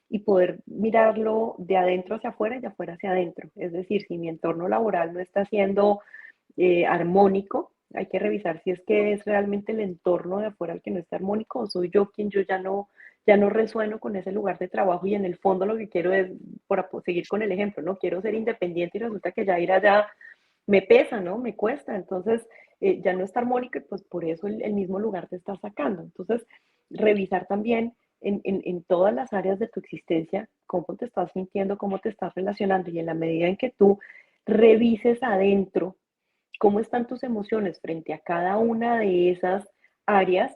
y poder mirarlo de adentro hacia afuera y de afuera hacia adentro. Es decir, si mi entorno laboral no está siendo armónico, hay que revisar si es que es realmente el entorno de afuera el que no está armónico o soy yo quien yo ya no resueno con ese lugar de trabajo y en el fondo lo que quiero es, por seguir con el ejemplo, ¿no? Quiero ser independiente y resulta que ya ir allá me pesa, ¿no? Me cuesta. Entonces, ya no está armónico y pues por eso el mismo lugar te está sacando. Entonces, revisar también en todas las áreas de tu existencia cómo te estás sintiendo, cómo te estás relacionando y en la medida en que tú revises adentro cómo están tus emociones frente a cada una de esas áreas,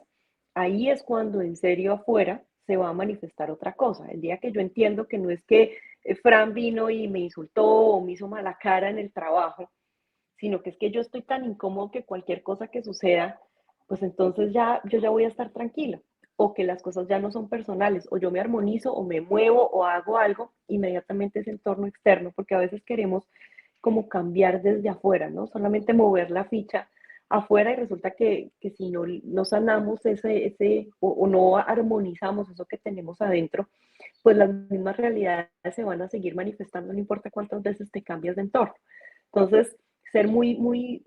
ahí es cuando en serio afuera se va a manifestar otra cosa. El día que yo entiendo que no es que Fran vino y me insultó o me hizo mala cara en el trabajo, sino que es que yo estoy tan incómodo que cualquier cosa que suceda, pues entonces ya yo ya voy a estar tranquila o que las cosas ya no son personales, o yo me armonizo, o me muevo, o hago algo, inmediatamente ese entorno externo, porque a veces queremos como cambiar desde afuera, ¿no? Solamente mover la ficha afuera y resulta que si no sanamos o no armonizamos eso que tenemos adentro, pues las mismas realidades se van a seguir manifestando, no importa cuántas veces te cambias de entorno. Entonces, ser muy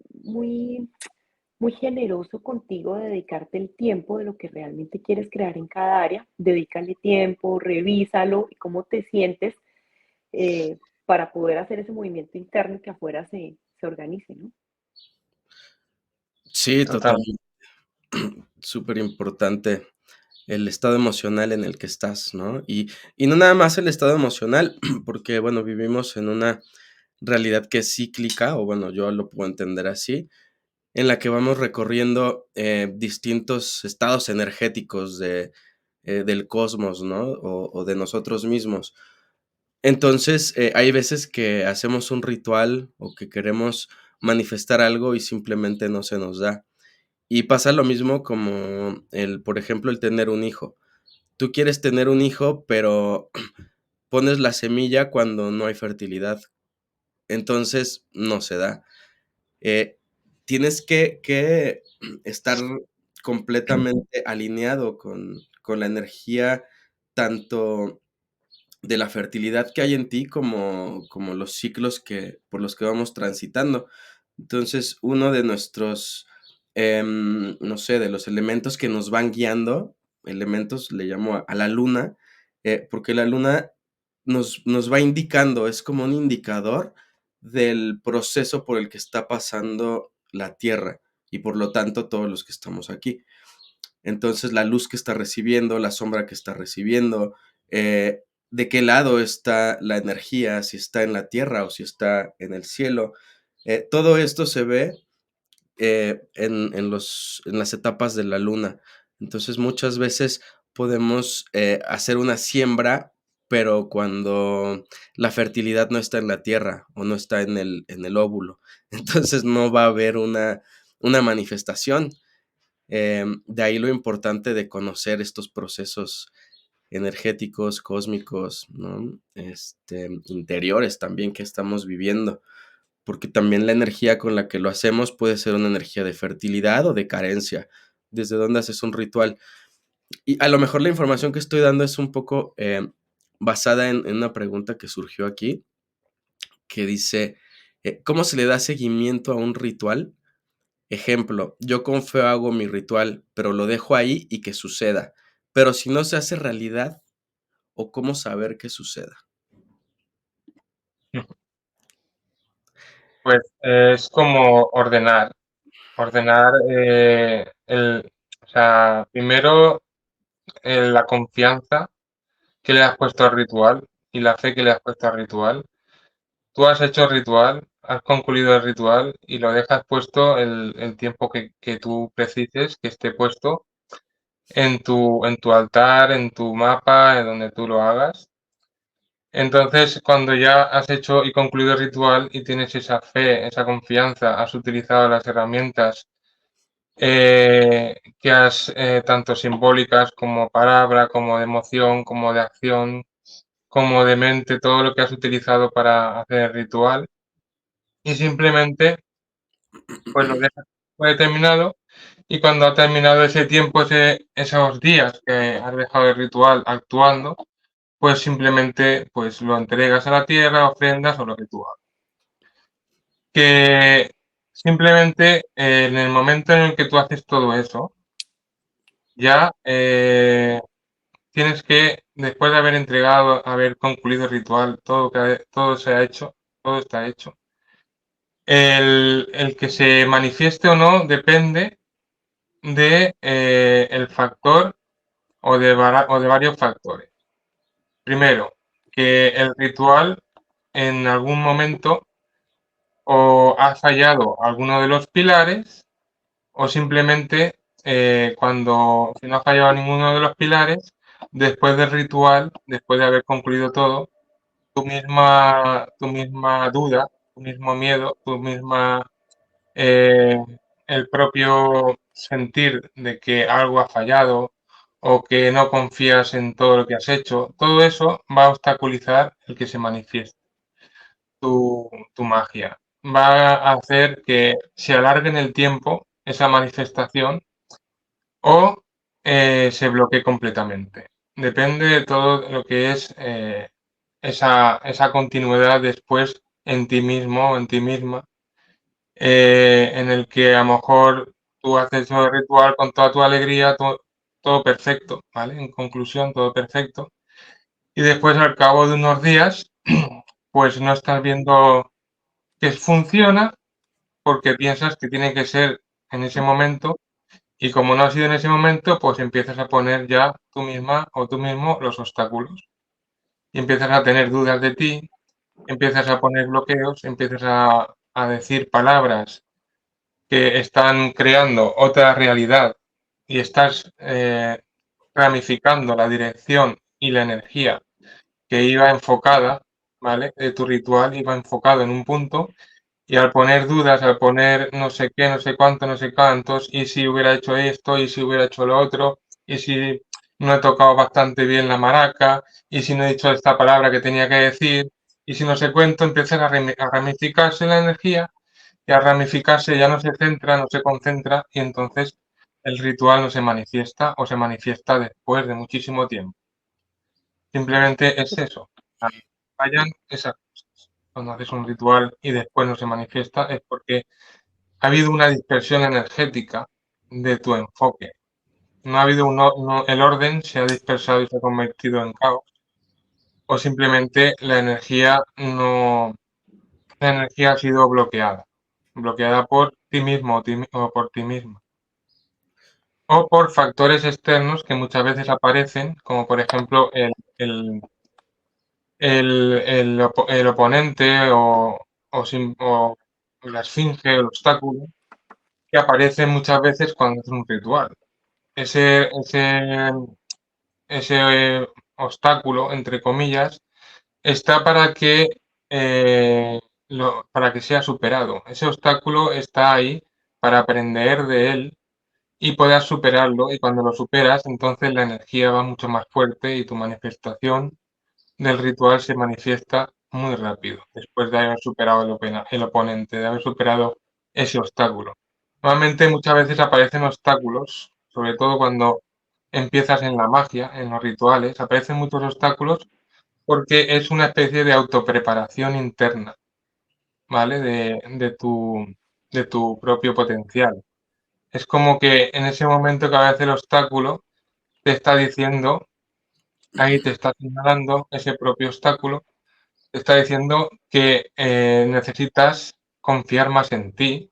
generoso contigo, de dedicarte el tiempo de lo que realmente quieres crear en cada área, dedícale tiempo, revísalo y cómo te sientes eh, para poder hacer ese movimiento interno y que afuera se organice, ¿no? Sí, Total. totalmente. Súper importante el estado emocional en el que estás, ¿no? Y no nada más el estado emocional, porque, bueno, vivimos en una realidad que es cíclica, o bueno, yo lo puedo entender así, en la que vamos recorriendo distintos estados energéticos del cosmos, ¿no? O de nosotros mismos. Entonces, hay veces que hacemos un ritual o que queremos manifestar algo y simplemente no se nos da. Y pasa lo mismo como por ejemplo, el tener un hijo. Tú quieres tener un hijo, pero pones la semilla cuando no hay fertilidad. Entonces, no se da. Eh, Tienes que estar completamente alineado con la energía tanto de la fertilidad que hay en ti como los ciclos por los que vamos transitando. Entonces, uno de nuestros, no sé, de los elementos que nos van guiando, elementos le llamo a la luna, porque la luna nos va indicando, es como un indicador del proceso por el que está pasando la Tierra y por lo tanto todos los que estamos aquí. Entonces, la luz que está recibiendo, la sombra que está recibiendo, de qué lado está la energía, si está en la tierra o si está en el cielo. Todo esto se ve en las etapas de la luna. Entonces muchas veces podemos hacer una siembra, pero cuando la fertilidad no está en la tierra o no está en el óvulo, entonces no va a haber una manifestación. De ahí lo importante de conocer estos procesos energéticos, cósmicos, ¿no? Interiores también que estamos viviendo, porque también la energía con la que lo hacemos puede ser una energía de fertilidad o de carencia, desde donde haces un ritual. Y a lo mejor la información que estoy dando es un poco basada en una pregunta que surgió aquí, que dice, ¿cómo se le da seguimiento a un ritual? Ejemplo, yo con fe hago mi ritual, pero lo dejo ahí y que suceda. Pero si no se hace realidad, ¿o cómo saber que suceda? Pues es como ordenar. Ordenar o sea, primero la confianza que le has puesto al ritual y la fe que le has puesto al ritual. Tú has hecho el ritual, has concluido el ritual y lo dejas puesto el tiempo que tú precises, que esté puesto en tu altar, en tu mapa, en donde tú lo hagas. Entonces, cuando ya has hecho y concluido el ritual y tienes esa fe, esa confianza, has utilizado las herramientas que has, tanto simbólicas como palabra, como de emoción, como de acción, como de mente, todo lo que has utilizado para hacer el ritual y simplemente pues lo dejas determinado y cuando ha terminado ese tiempo, esos días que has dejado el ritual actuando, pues simplemente pues lo entregas a la tierra, ofrendas o lo que tú hagas. Que simplemente en el momento en el que tú haces todo eso, ya tienes que, después de haber entregado, haber concluido el ritual, todo se ha hecho, todo está hecho. El que se manifieste o no depende de el factor o de varios factores. Primero, que el ritual en algún momento o ha fallado alguno de los pilares o simplemente si no ha fallado ninguno de los pilares, después del ritual, después de haber concluido todo, tu misma duda, tu mismo miedo, eh, el propio sentir de que algo ha fallado o que no confías en todo lo que has hecho, todo eso va a obstaculizar el que se manifieste tu magia. Va a hacer que se alargue en el tiempo esa manifestación o se bloquee completamente. Depende de todo lo que es esa continuidad después en ti mismo o en ti misma, en el que a lo mejor tú haces el ritual con toda tu alegría, todo perfecto, ¿vale? En conclusión, todo perfecto. Y después, al cabo de unos días, pues no estás viendo que funciona porque piensas que tiene que ser en ese momento y como no ha sido en ese momento, pues empiezas a poner ya tú misma o tú mismo los obstáculos y empiezas a tener dudas de ti, empiezas a poner bloqueos, empiezas a decir palabras que están creando otra realidad y estás ramificando la dirección y la energía que iba enfocada, ¿vale? De tu ritual iba enfocado en un punto y al poner dudas, al poner no sé qué, no sé cuánto, no sé cuántos, y si hubiera hecho esto, y si hubiera hecho lo otro, y si no he tocado bastante bien la maraca, y si no he dicho esta palabra que tenía que decir, y si no sé cuánto, empieza a ramificarse la energía y al ramificarse ya no se centra, no se concentra y entonces el ritual no se manifiesta o se manifiesta después de muchísimo tiempo. Simplemente es eso. Fallan esas cosas. Cuando haces un ritual y después no se manifiesta es porque ha habido una dispersión energética de tu enfoque. No ha habido el orden se ha dispersado y se ha convertido en caos. O simplemente la energía ha sido bloqueada. Bloqueada por ti mismo o por ti misma. O por factores externos que muchas veces aparecen, como por ejemplo el oponente o la esfinge, el obstáculo, que aparece muchas veces cuando es un ritual. Ese obstáculo, entre comillas, está para que sea superado. Ese obstáculo está ahí para aprender de él y puedas superarlo. Y cuando lo superas, entonces la energía va mucho más fuerte y tu manifestación del ritual se manifiesta muy rápido, después de haber superado el oponente, de haber superado ese obstáculo. Normalmente muchas veces aparecen obstáculos, sobre todo cuando empiezas en la magia, en los rituales, aparecen muchos obstáculos porque es una especie de autopreparación interna, ¿vale? De tu propio potencial. Es como que en ese momento que aparece el obstáculo, te está diciendo, ahí te está señalando ese propio obstáculo, te está diciendo que necesitas confiar más en ti,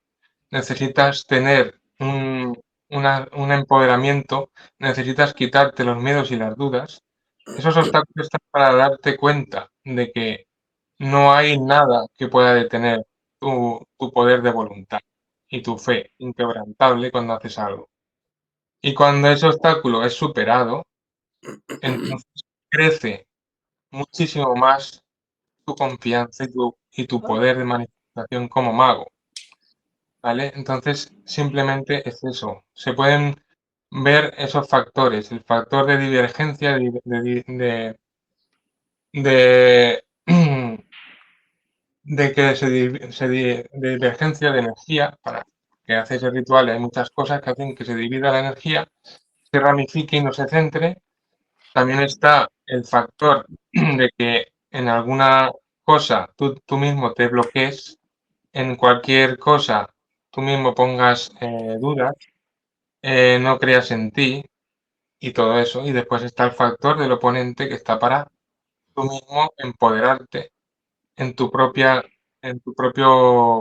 necesitas tener un empoderamiento, necesitas quitarte los miedos y las dudas. Esos obstáculos están para darte cuenta de que no hay nada que pueda detener tu poder de voluntad y tu fe inquebrantable cuando haces algo. Y cuando ese obstáculo es superado, entonces crece muchísimo más tu confianza y tu poder de manifestación como mago, ¿vale? Entonces, simplemente es eso. Se pueden ver esos factores, el factor de divergencia, de, de que de divergencia de energía, para que hace ese ritual, hay muchas cosas que hacen que se divida la energía, se ramifique y no se centre. También está el factor de que en alguna cosa tú mismo te bloquees, en cualquier cosa tú mismo pongas dudas, no creas en ti y todo eso. Y después está el factor del oponente que está para tú mismo empoderarte en tu propio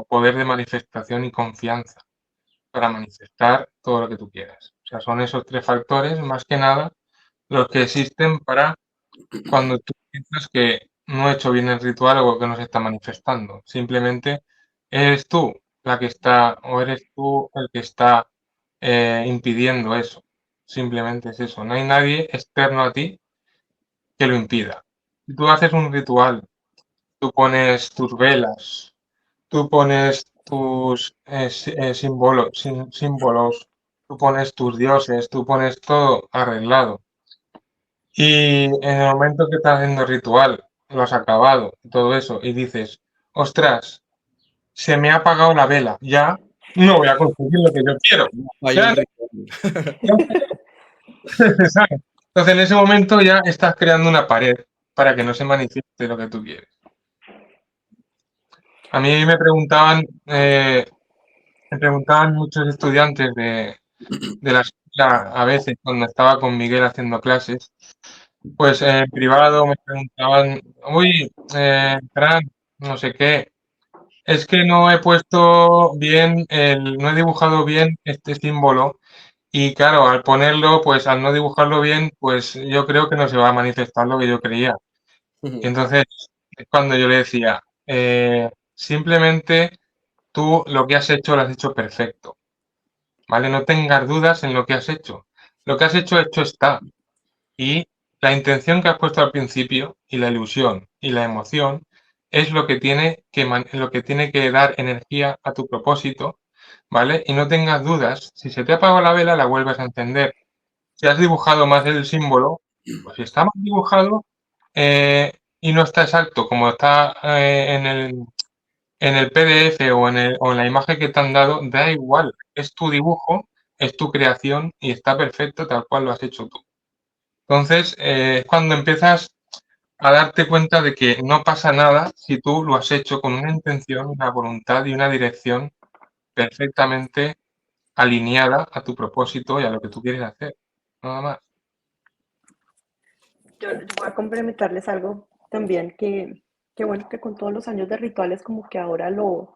poder de manifestación y confianza para manifestar todo lo que tú quieras. O sea, son esos tres factores, más que nada, los que existen para cuando tú piensas que no he hecho bien el ritual o que no se está manifestando. Simplemente eres tú la que está, o eres tú el que está impidiendo eso. Simplemente es eso. No hay nadie externo a ti que lo impida. Si tú haces un ritual, tú pones tus velas, tú pones tus símbolos, tú pones tus dioses, tú pones todo arreglado. Y en el momento que estás haciendo ritual, lo has acabado, y todo eso, y dices, ostras, se me ha apagado la vela, ya no voy a conseguir lo que yo quiero. Hay un Claro, ritual. ¿sabes? Entonces en ese momento ya estás creando una pared para que no se manifieste lo que tú quieres. A mí me preguntaban muchos estudiantes de la escuela, a veces cuando estaba con Miguel haciendo clases, pues en privado me preguntaban, uy, Fran, no sé qué, es que no he puesto bien, no he dibujado bien este símbolo y claro, al ponerlo, pues al no dibujarlo bien, pues yo creo que no se va a manifestar lo que yo creía. Y entonces es cuando yo le decía, simplemente tú lo que has hecho lo has hecho perfecto, ¿vale? No tengas dudas en lo que has hecho. Lo que has hecho está. Y la intención que has puesto al principio y la ilusión y la emoción es lo que tiene que dar energía a tu propósito, ¿vale? Y no tengas dudas, si se te apaga la vela, la vuelves a encender. Si has dibujado más el símbolo, pues si está mal dibujado y no está exacto como está en el PDF o en la imagen que te han dado, da igual, es tu dibujo, es tu creación y está perfecto tal cual lo has hecho tú. Entonces, es cuando empiezas a darte cuenta de que no pasa nada si tú lo has hecho con una intención, una voluntad y una dirección perfectamente alineada a tu propósito y a lo que tú quieres hacer. Nada más. Yo voy a complementarles algo también que bueno, que con todos los años de rituales como que ahora lo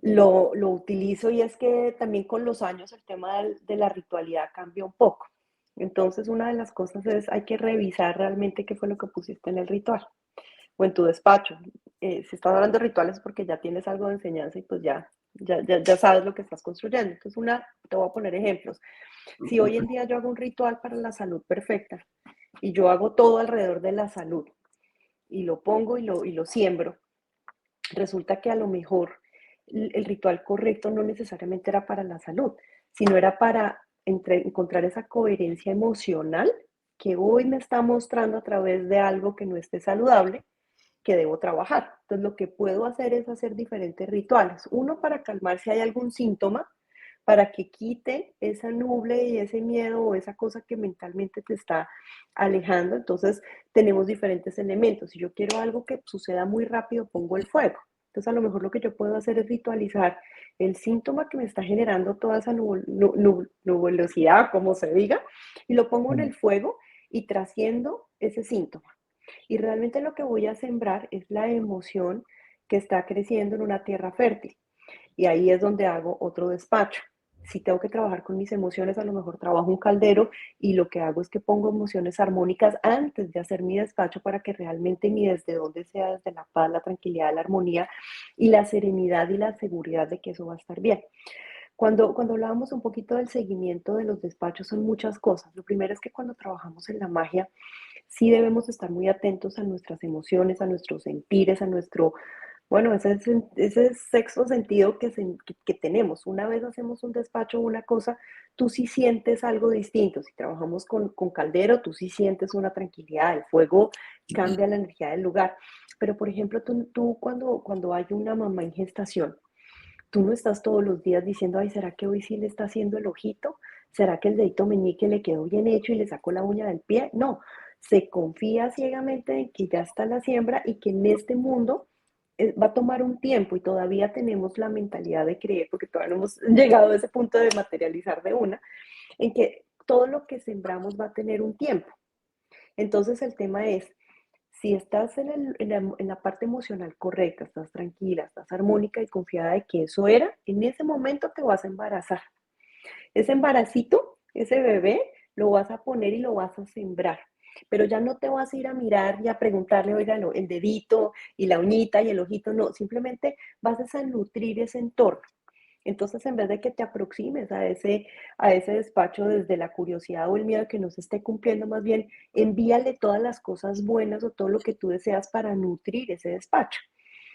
utilizo y es que también con los años el tema de la ritualidad cambia un poco. Entonces, una de las cosas es, hay que revisar realmente qué fue lo que pusiste en el ritual o en tu despacho. Si estás hablando de rituales es porque ya tienes algo de enseñanza y pues ya sabes lo que estás construyendo. Entonces, te voy a poner ejemplos. Si hoy en día yo hago un ritual para la salud perfecta y yo hago todo alrededor de la salud y lo pongo y lo siembro, resulta que a lo mejor el ritual correcto no necesariamente era para la salud, sino era para encontrar esa coherencia emocional que hoy me está mostrando a través de algo que no esté saludable, que debo trabajar. Entonces, lo que puedo hacer es hacer diferentes rituales. Uno, para calmar si hay algún síntoma, para que quite esa nube y ese miedo o esa cosa que mentalmente te está alejando. Entonces, tenemos diferentes elementos. Si yo quiero algo que suceda muy rápido, pongo el fuego. Entonces, a lo mejor lo que yo puedo hacer es ritualizar el síntoma que me está generando toda esa nubulosidad, como se diga, y lo pongo en el fuego y trasciendo ese síntoma. Y realmente lo que voy a sembrar es la emoción que está creciendo en una tierra fértil. Y ahí es donde hago otro despacho. Si tengo que trabajar con mis emociones, a lo mejor trabajo un caldero y lo que hago es que pongo emociones armónicas antes de hacer mi despacho para que realmente mi desde donde sea, desde la paz, la tranquilidad, la armonía y la serenidad y la seguridad de que eso va a estar bien. Cuando hablábamos un poquito del seguimiento de los despachos, son muchas cosas. Lo primero es que cuando trabajamos en la magia, sí debemos estar muy atentos a nuestras emociones, a nuestros sentires, a nuestro, bueno, ese sexto sentido que tenemos. Una vez hacemos un despacho o una cosa, tú sí sientes algo distinto. Si trabajamos con caldero, tú sí sientes una tranquilidad. El fuego cambia la energía del lugar. Pero, por ejemplo, tú cuando hay una mamá en gestación, tú no estás todos los días diciendo, ay, ¿será que hoy sí le está haciendo el ojito? ¿Será que el dedito meñique le quedó bien hecho y le sacó la uña del pie? No, se confía ciegamente en que ya está la siembra y que en este mundo va a tomar un tiempo y todavía tenemos la mentalidad de creer, porque todavía no hemos llegado a ese punto de materializar de una, en que todo lo que sembramos va a tener un tiempo. Entonces el tema es, si estás en la parte emocional correcta, estás tranquila, estás armónica y confiada de que eso era, en ese momento te vas a embarazar. Ese embaracito, ese bebé, lo vas a poner y lo vas a sembrar. Pero ya no te vas a ir a mirar y a preguntarle, oiga, el dedito y la uñita y el ojito, no, simplemente vas a nutrir ese entorno. Entonces, en vez de que te aproximes a ese despacho desde la curiosidad o el miedo que no se esté cumpliendo, más bien envíale todas las cosas buenas o todo lo que tú deseas para nutrir ese despacho.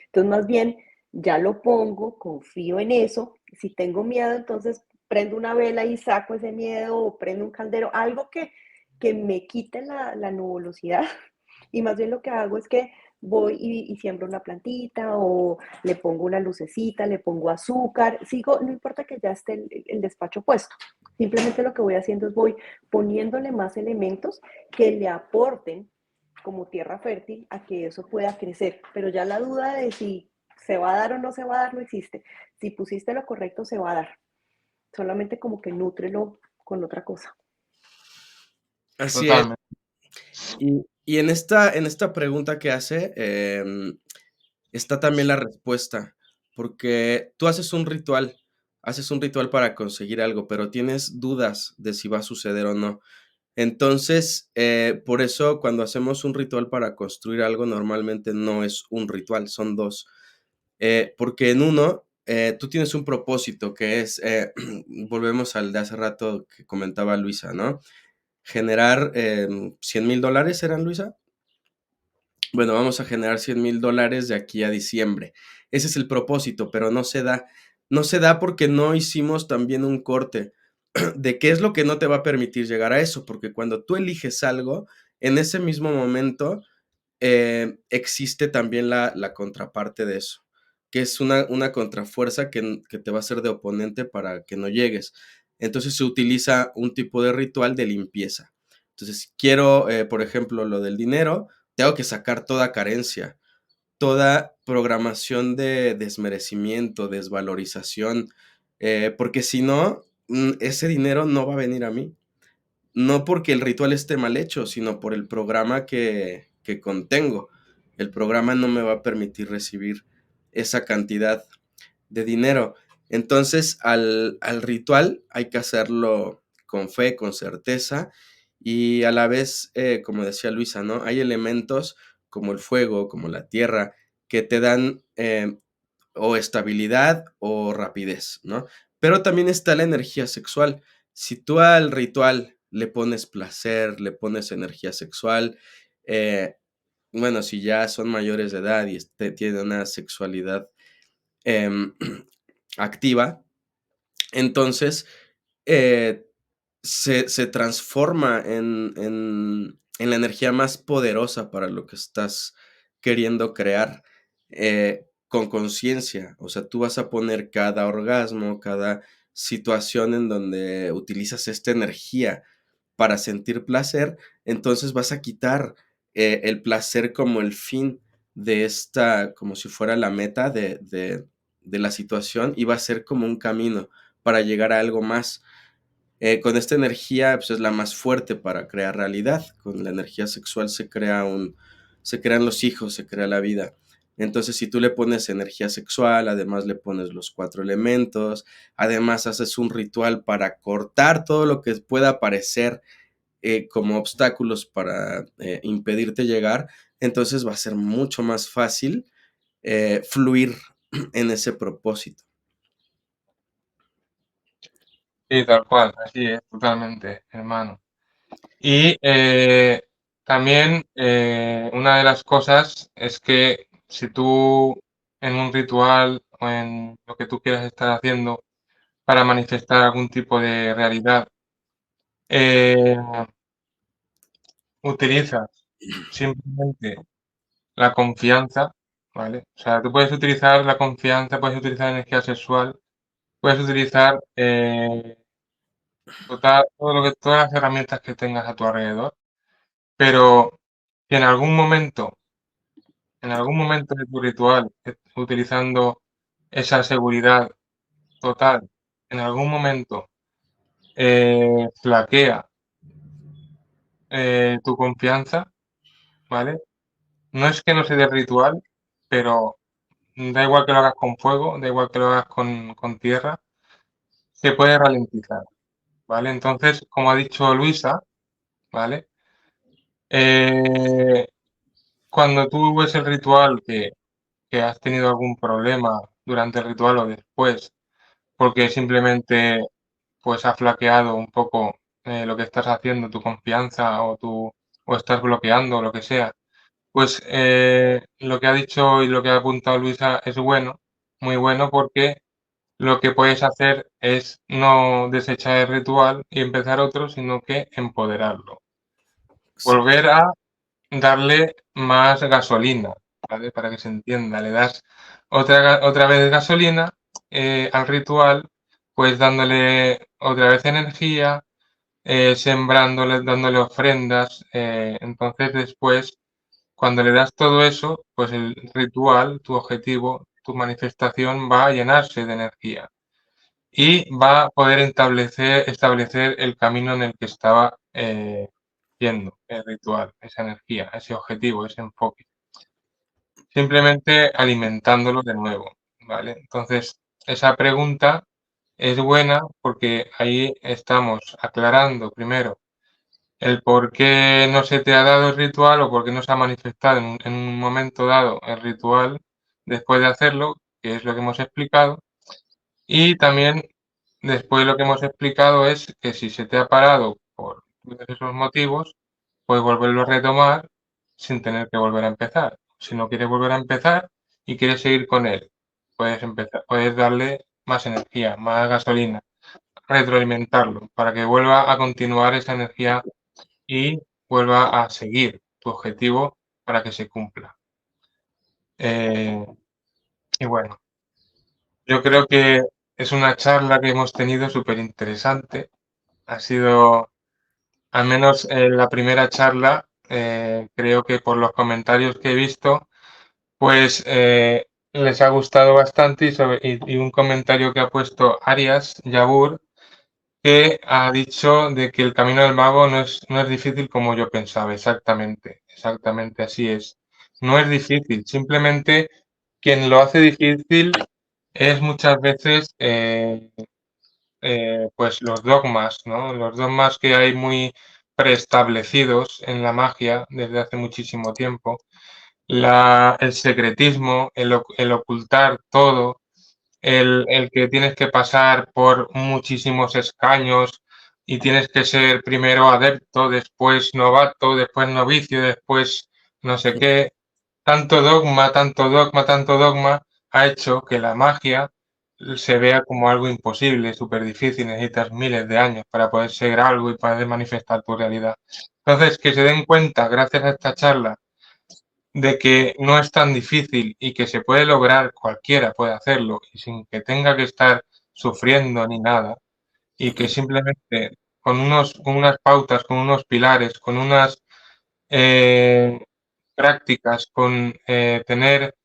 Entonces, más bien, ya lo pongo, confío en eso. Si tengo miedo, entonces prendo una vela y saco ese miedo o prendo un caldero, algo que me quite la nubulosidad. Y más bien lo que hago es que voy y siembro una plantita o le pongo una lucecita, le pongo azúcar, sigo, no importa que ya esté el despacho puesto. Simplemente lo que voy haciendo es voy poniéndole más elementos que le aporten como tierra fértil a que eso pueda crecer. Pero ya la duda de si se va a dar o no se va a dar no existe. Si pusiste lo correcto, se va a dar. Solamente como que nútrelo con otra cosa. Así es. Totalmente. Y en esta pregunta que hace, está también la respuesta, porque tú haces un ritual para conseguir algo, pero tienes dudas de si va a suceder o no. Entonces, por eso cuando hacemos un ritual para construir algo, normalmente no es un ritual, son dos. Porque en uno, tú tienes un propósito que es, volvemos al de hace rato que comentaba Luisa, ¿no? Generar $100,000, ¿eran, Luisa? Bueno, vamos a generar $100,000 de aquí a diciembre. Ese es el propósito, pero no se da. No se da porque no hicimos también un corte de qué es lo que no te va a permitir llegar a eso, porque cuando tú eliges algo, en ese mismo momento existe también la contraparte de eso, que es una contrafuerza que te va a ser de oponente para que no llegues. Entonces se utiliza un tipo de ritual de limpieza. Entonces, quiero, por ejemplo, lo del dinero, tengo que sacar toda carencia, toda programación de desmerecimiento, desvalorización, porque si no, ese dinero no va a venir a mí. No porque el ritual esté mal hecho, sino por el programa que contengo. El programa no me va a permitir recibir esa cantidad de dinero. Entonces, al ritual hay que hacerlo con fe, con certeza, y a la vez, como decía Luisa, ¿no? Hay elementos como el fuego, como la tierra, que te dan o estabilidad o rapidez, ¿no? Pero también está la energía sexual. Si tú al ritual le pones placer, le pones energía sexual, eh, bueno, si ya son mayores de edad y tienen una sexualidad em, activa, entonces eh, se transforma en la energía más poderosa para lo que estás queriendo crear con conciencia. O sea, tú vas a poner cada orgasmo, cada situación en donde utilizas esta energía para sentir placer, entonces vas a quitar el placer como el fin de esta, como si fuera la meta de la situación y va a ser como un camino para llegar a algo más. Con esta energía, pues es la más fuerte para crear realidad. Con la energía sexual se crean los hijos, se crea la vida. Entonces, si tú le pones energía sexual, además le pones los 4 elementos, además haces un ritual para cortar todo lo que pueda aparecer como obstáculos para impedirte llegar, entonces va a ser mucho más fácil fluir en ese propósito. Sí, tal cual, así es, totalmente, hermano. Y también una de las cosas es que si tú en un ritual o en lo que tú quieras estar haciendo para manifestar algún tipo de realidad, eh, utilizas simplemente la confianza, ¿vale? O sea, tú puedes utilizar la confianza, puedes utilizar energía sexual, puedes utilizar todas las herramientas que tengas a tu alrededor, pero si en algún momento de tu ritual, utilizando esa seguridad total, en algún momento flaquea tu confianza, ¿vale? No es que no se dé el ritual, pero da igual que lo hagas con fuego, da igual que lo hagas con tierra, se puede ralentizar, ¿vale? Entonces, como ha dicho Luisa, ¿vale? Eh, cuando tú ves el ritual que has tenido algún problema durante el ritual o después, porque simplemente pues ha flaqueado un poco lo que estás haciendo, tu confianza o estás bloqueando o lo que sea, pues lo que ha dicho y lo que ha apuntado Luisa es bueno, muy bueno, porque lo que puedes hacer es no desechar el ritual y empezar otro, sino que empoderarlo. Volver a darle más gasolina, ¿vale? Para que se entienda, le das otra vez gasolina al ritual, pues dándole otra vez energía, sembrándole, dándole ofrendas. Entonces después, cuando le das todo eso, pues el ritual, tu objetivo, tu manifestación va a llenarse de energía y va a poder establecer el camino en el que estaba yendo el ritual, esa energía, ese objetivo, ese enfoque. Simplemente alimentándolo de nuevo, ¿vale? Entonces, esa pregunta es buena porque ahí estamos aclarando primero el por qué no se te ha dado el ritual o por qué no se ha manifestado en un momento dado el ritual después de hacerlo, que es lo que hemos explicado. Y también después lo que hemos explicado es que si se te ha parado por todos esos motivos, puedes volverlo a retomar sin tener que volver a empezar. Si no quieres volver a empezar y quieres seguir con él, puedes darle más energía, más gasolina, retroalimentarlo para que vuelva a continuar esa energía y vuelva a seguir tu objetivo para que se cumpla. Eh, y bueno, yo creo que es una charla que hemos tenido súper interesante. Ha sido, al menos en la primera charla, creo que por los comentarios que he visto, pues les ha gustado bastante y un comentario que ha puesto Arias Yabur, que ha dicho de que el camino del mago no es difícil como yo pensaba, exactamente, exactamente así es. No es difícil, simplemente quien lo hace difícil es muchas veces pues los dogmas, ¿no? Los dogmas que hay muy preestablecidos en la magia desde hace muchísimo tiempo. El secretismo, el ocultar todo, el que tienes que pasar por muchísimos escaños y tienes que ser primero adepto, después novato, después novicio, después no sé qué. Tanto dogma, tanto dogma, tanto dogma ha hecho que la magia se vea como algo imposible, súper difícil, necesitas miles de años para poder ser algo y poder manifestar tu realidad. Entonces, que se den cuenta, gracias a esta charla, de que no es tan difícil y que se puede lograr, cualquiera puede hacerlo, y sin que tenga que estar sufriendo ni nada, y que simplemente con unas pautas, con unos pilares, con unas eh, prácticas, con tener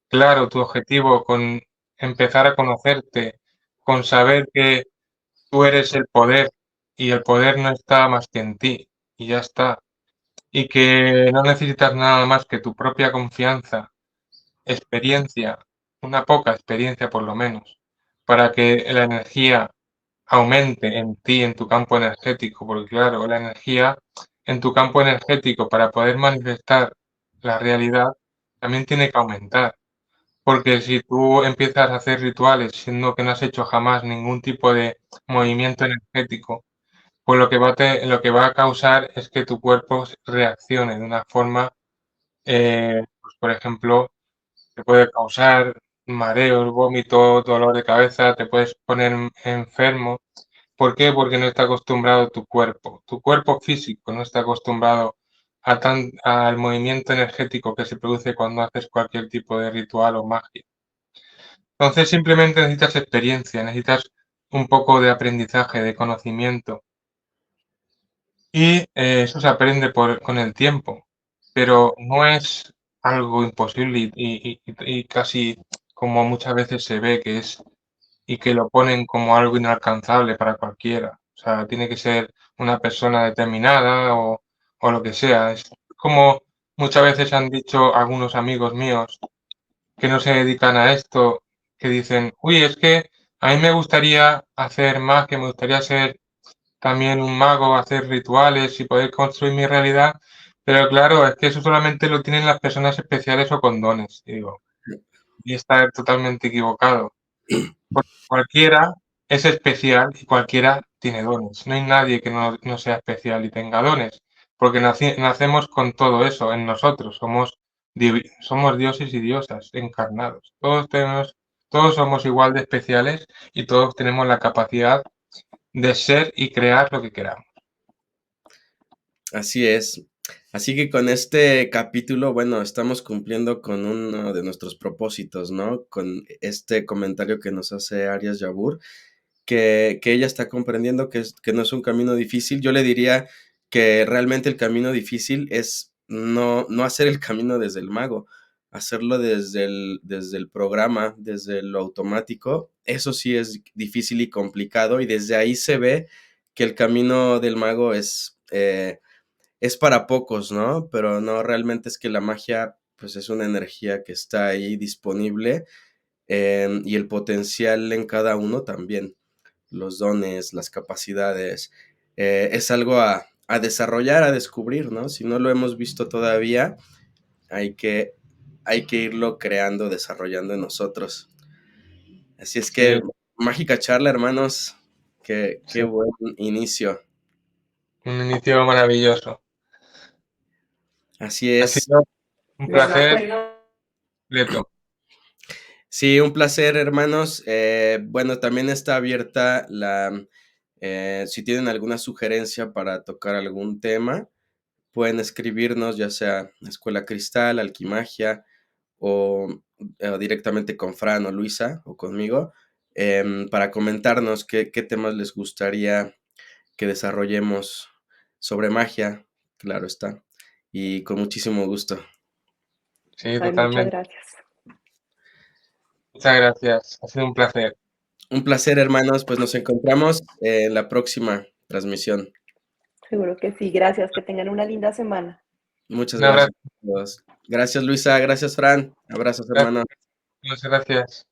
claro tu objetivo, con empezar a conocerte, con saber que tú eres el poder y el poder no está más que en ti y ya está. Y que no necesitas nada más que tu propia confianza, experiencia, una poca experiencia por lo menos, para que la energía aumente en ti, en tu campo energético, porque claro, la energía en tu campo energético para poder manifestar la realidad también tiene que aumentar. Porque si tú empiezas a hacer rituales siendo que no has hecho jamás ningún tipo de movimiento energético, pues lo que va a causar es que tu cuerpo reaccione de una forma, pues por ejemplo, te puede causar mareos, vómitos, dolor de cabeza, te puedes poner enfermo. ¿Por qué? Porque no está acostumbrado tu cuerpo. Tu cuerpo físico no está acostumbrado al movimiento energético que se produce cuando haces cualquier tipo de ritual o magia. Entonces simplemente necesitas experiencia, necesitas un poco de aprendizaje, de conocimiento. Y eso se aprende con el tiempo, pero no es algo imposible y casi como muchas veces se ve que es y que lo ponen como algo inalcanzable para cualquiera. O sea, tiene que ser una persona determinada o lo que sea. Es como muchas veces han dicho algunos amigos míos que no se dedican a esto, que dicen, uy, es que a mí me gustaría hacer más, que me gustaría ser también un mago, hacer rituales y poder construir mi realidad, pero claro, es que eso solamente lo tienen las personas especiales o con dones, y digo, y está totalmente equivocado. Porque cualquiera es especial y cualquiera tiene dones. No hay nadie que no sea especial y tenga dones, porque nacemos con todo eso en nosotros. Somos dioses y diosas encarnados. Todos somos igual de especiales y todos tenemos la capacidad de ser y crear lo que queramos. Así es. Así que con este capítulo, bueno, estamos cumpliendo con uno de nuestros propósitos, ¿no? Con este comentario que nos hace Arias Yabur, que ella está comprendiendo que no es un camino difícil. Yo le diría que realmente el camino difícil es no hacer el camino desde el mago, hacerlo desde el programa, desde lo automático. Eso sí es difícil y complicado y desde ahí se ve que el camino del mago es para pocos, ¿no? Pero no, realmente es que la magia, pues es una energía que está ahí disponible y el potencial en cada uno también, los dones, las capacidades, es algo a desarrollar, a descubrir, ¿no? Si no lo hemos visto todavía, hay que, hay que irlo creando, desarrollando en nosotros. Así es Sí, que, mágica charla, hermanos, qué sí, buen inicio. un inicio maravilloso. Así Ha es. sido un Bueno, placer, pues Leto. Sí, un placer, hermanos. Bueno, también está abierta si tienen alguna sugerencia para tocar algún tema, pueden escribirnos, ya sea Escuela Cristal, Alquimagia, o directamente con Fran o Luisa, o conmigo, para comentarnos qué temas les gustaría que desarrollemos sobre magia, claro está, y con muchísimo gusto. Sí, ay, muchas totalmente. gracias. Muchas gracias. Ha sido un placer. Un placer, hermanos, pues nos encontramos en la próxima transmisión. Seguro que sí. Gracias. Que tengan una linda semana. Muchas Un abrazo. gracias a todos. Gracias, Luisa. Gracias, Fran. Abrazos, hermano. Muchas gracias.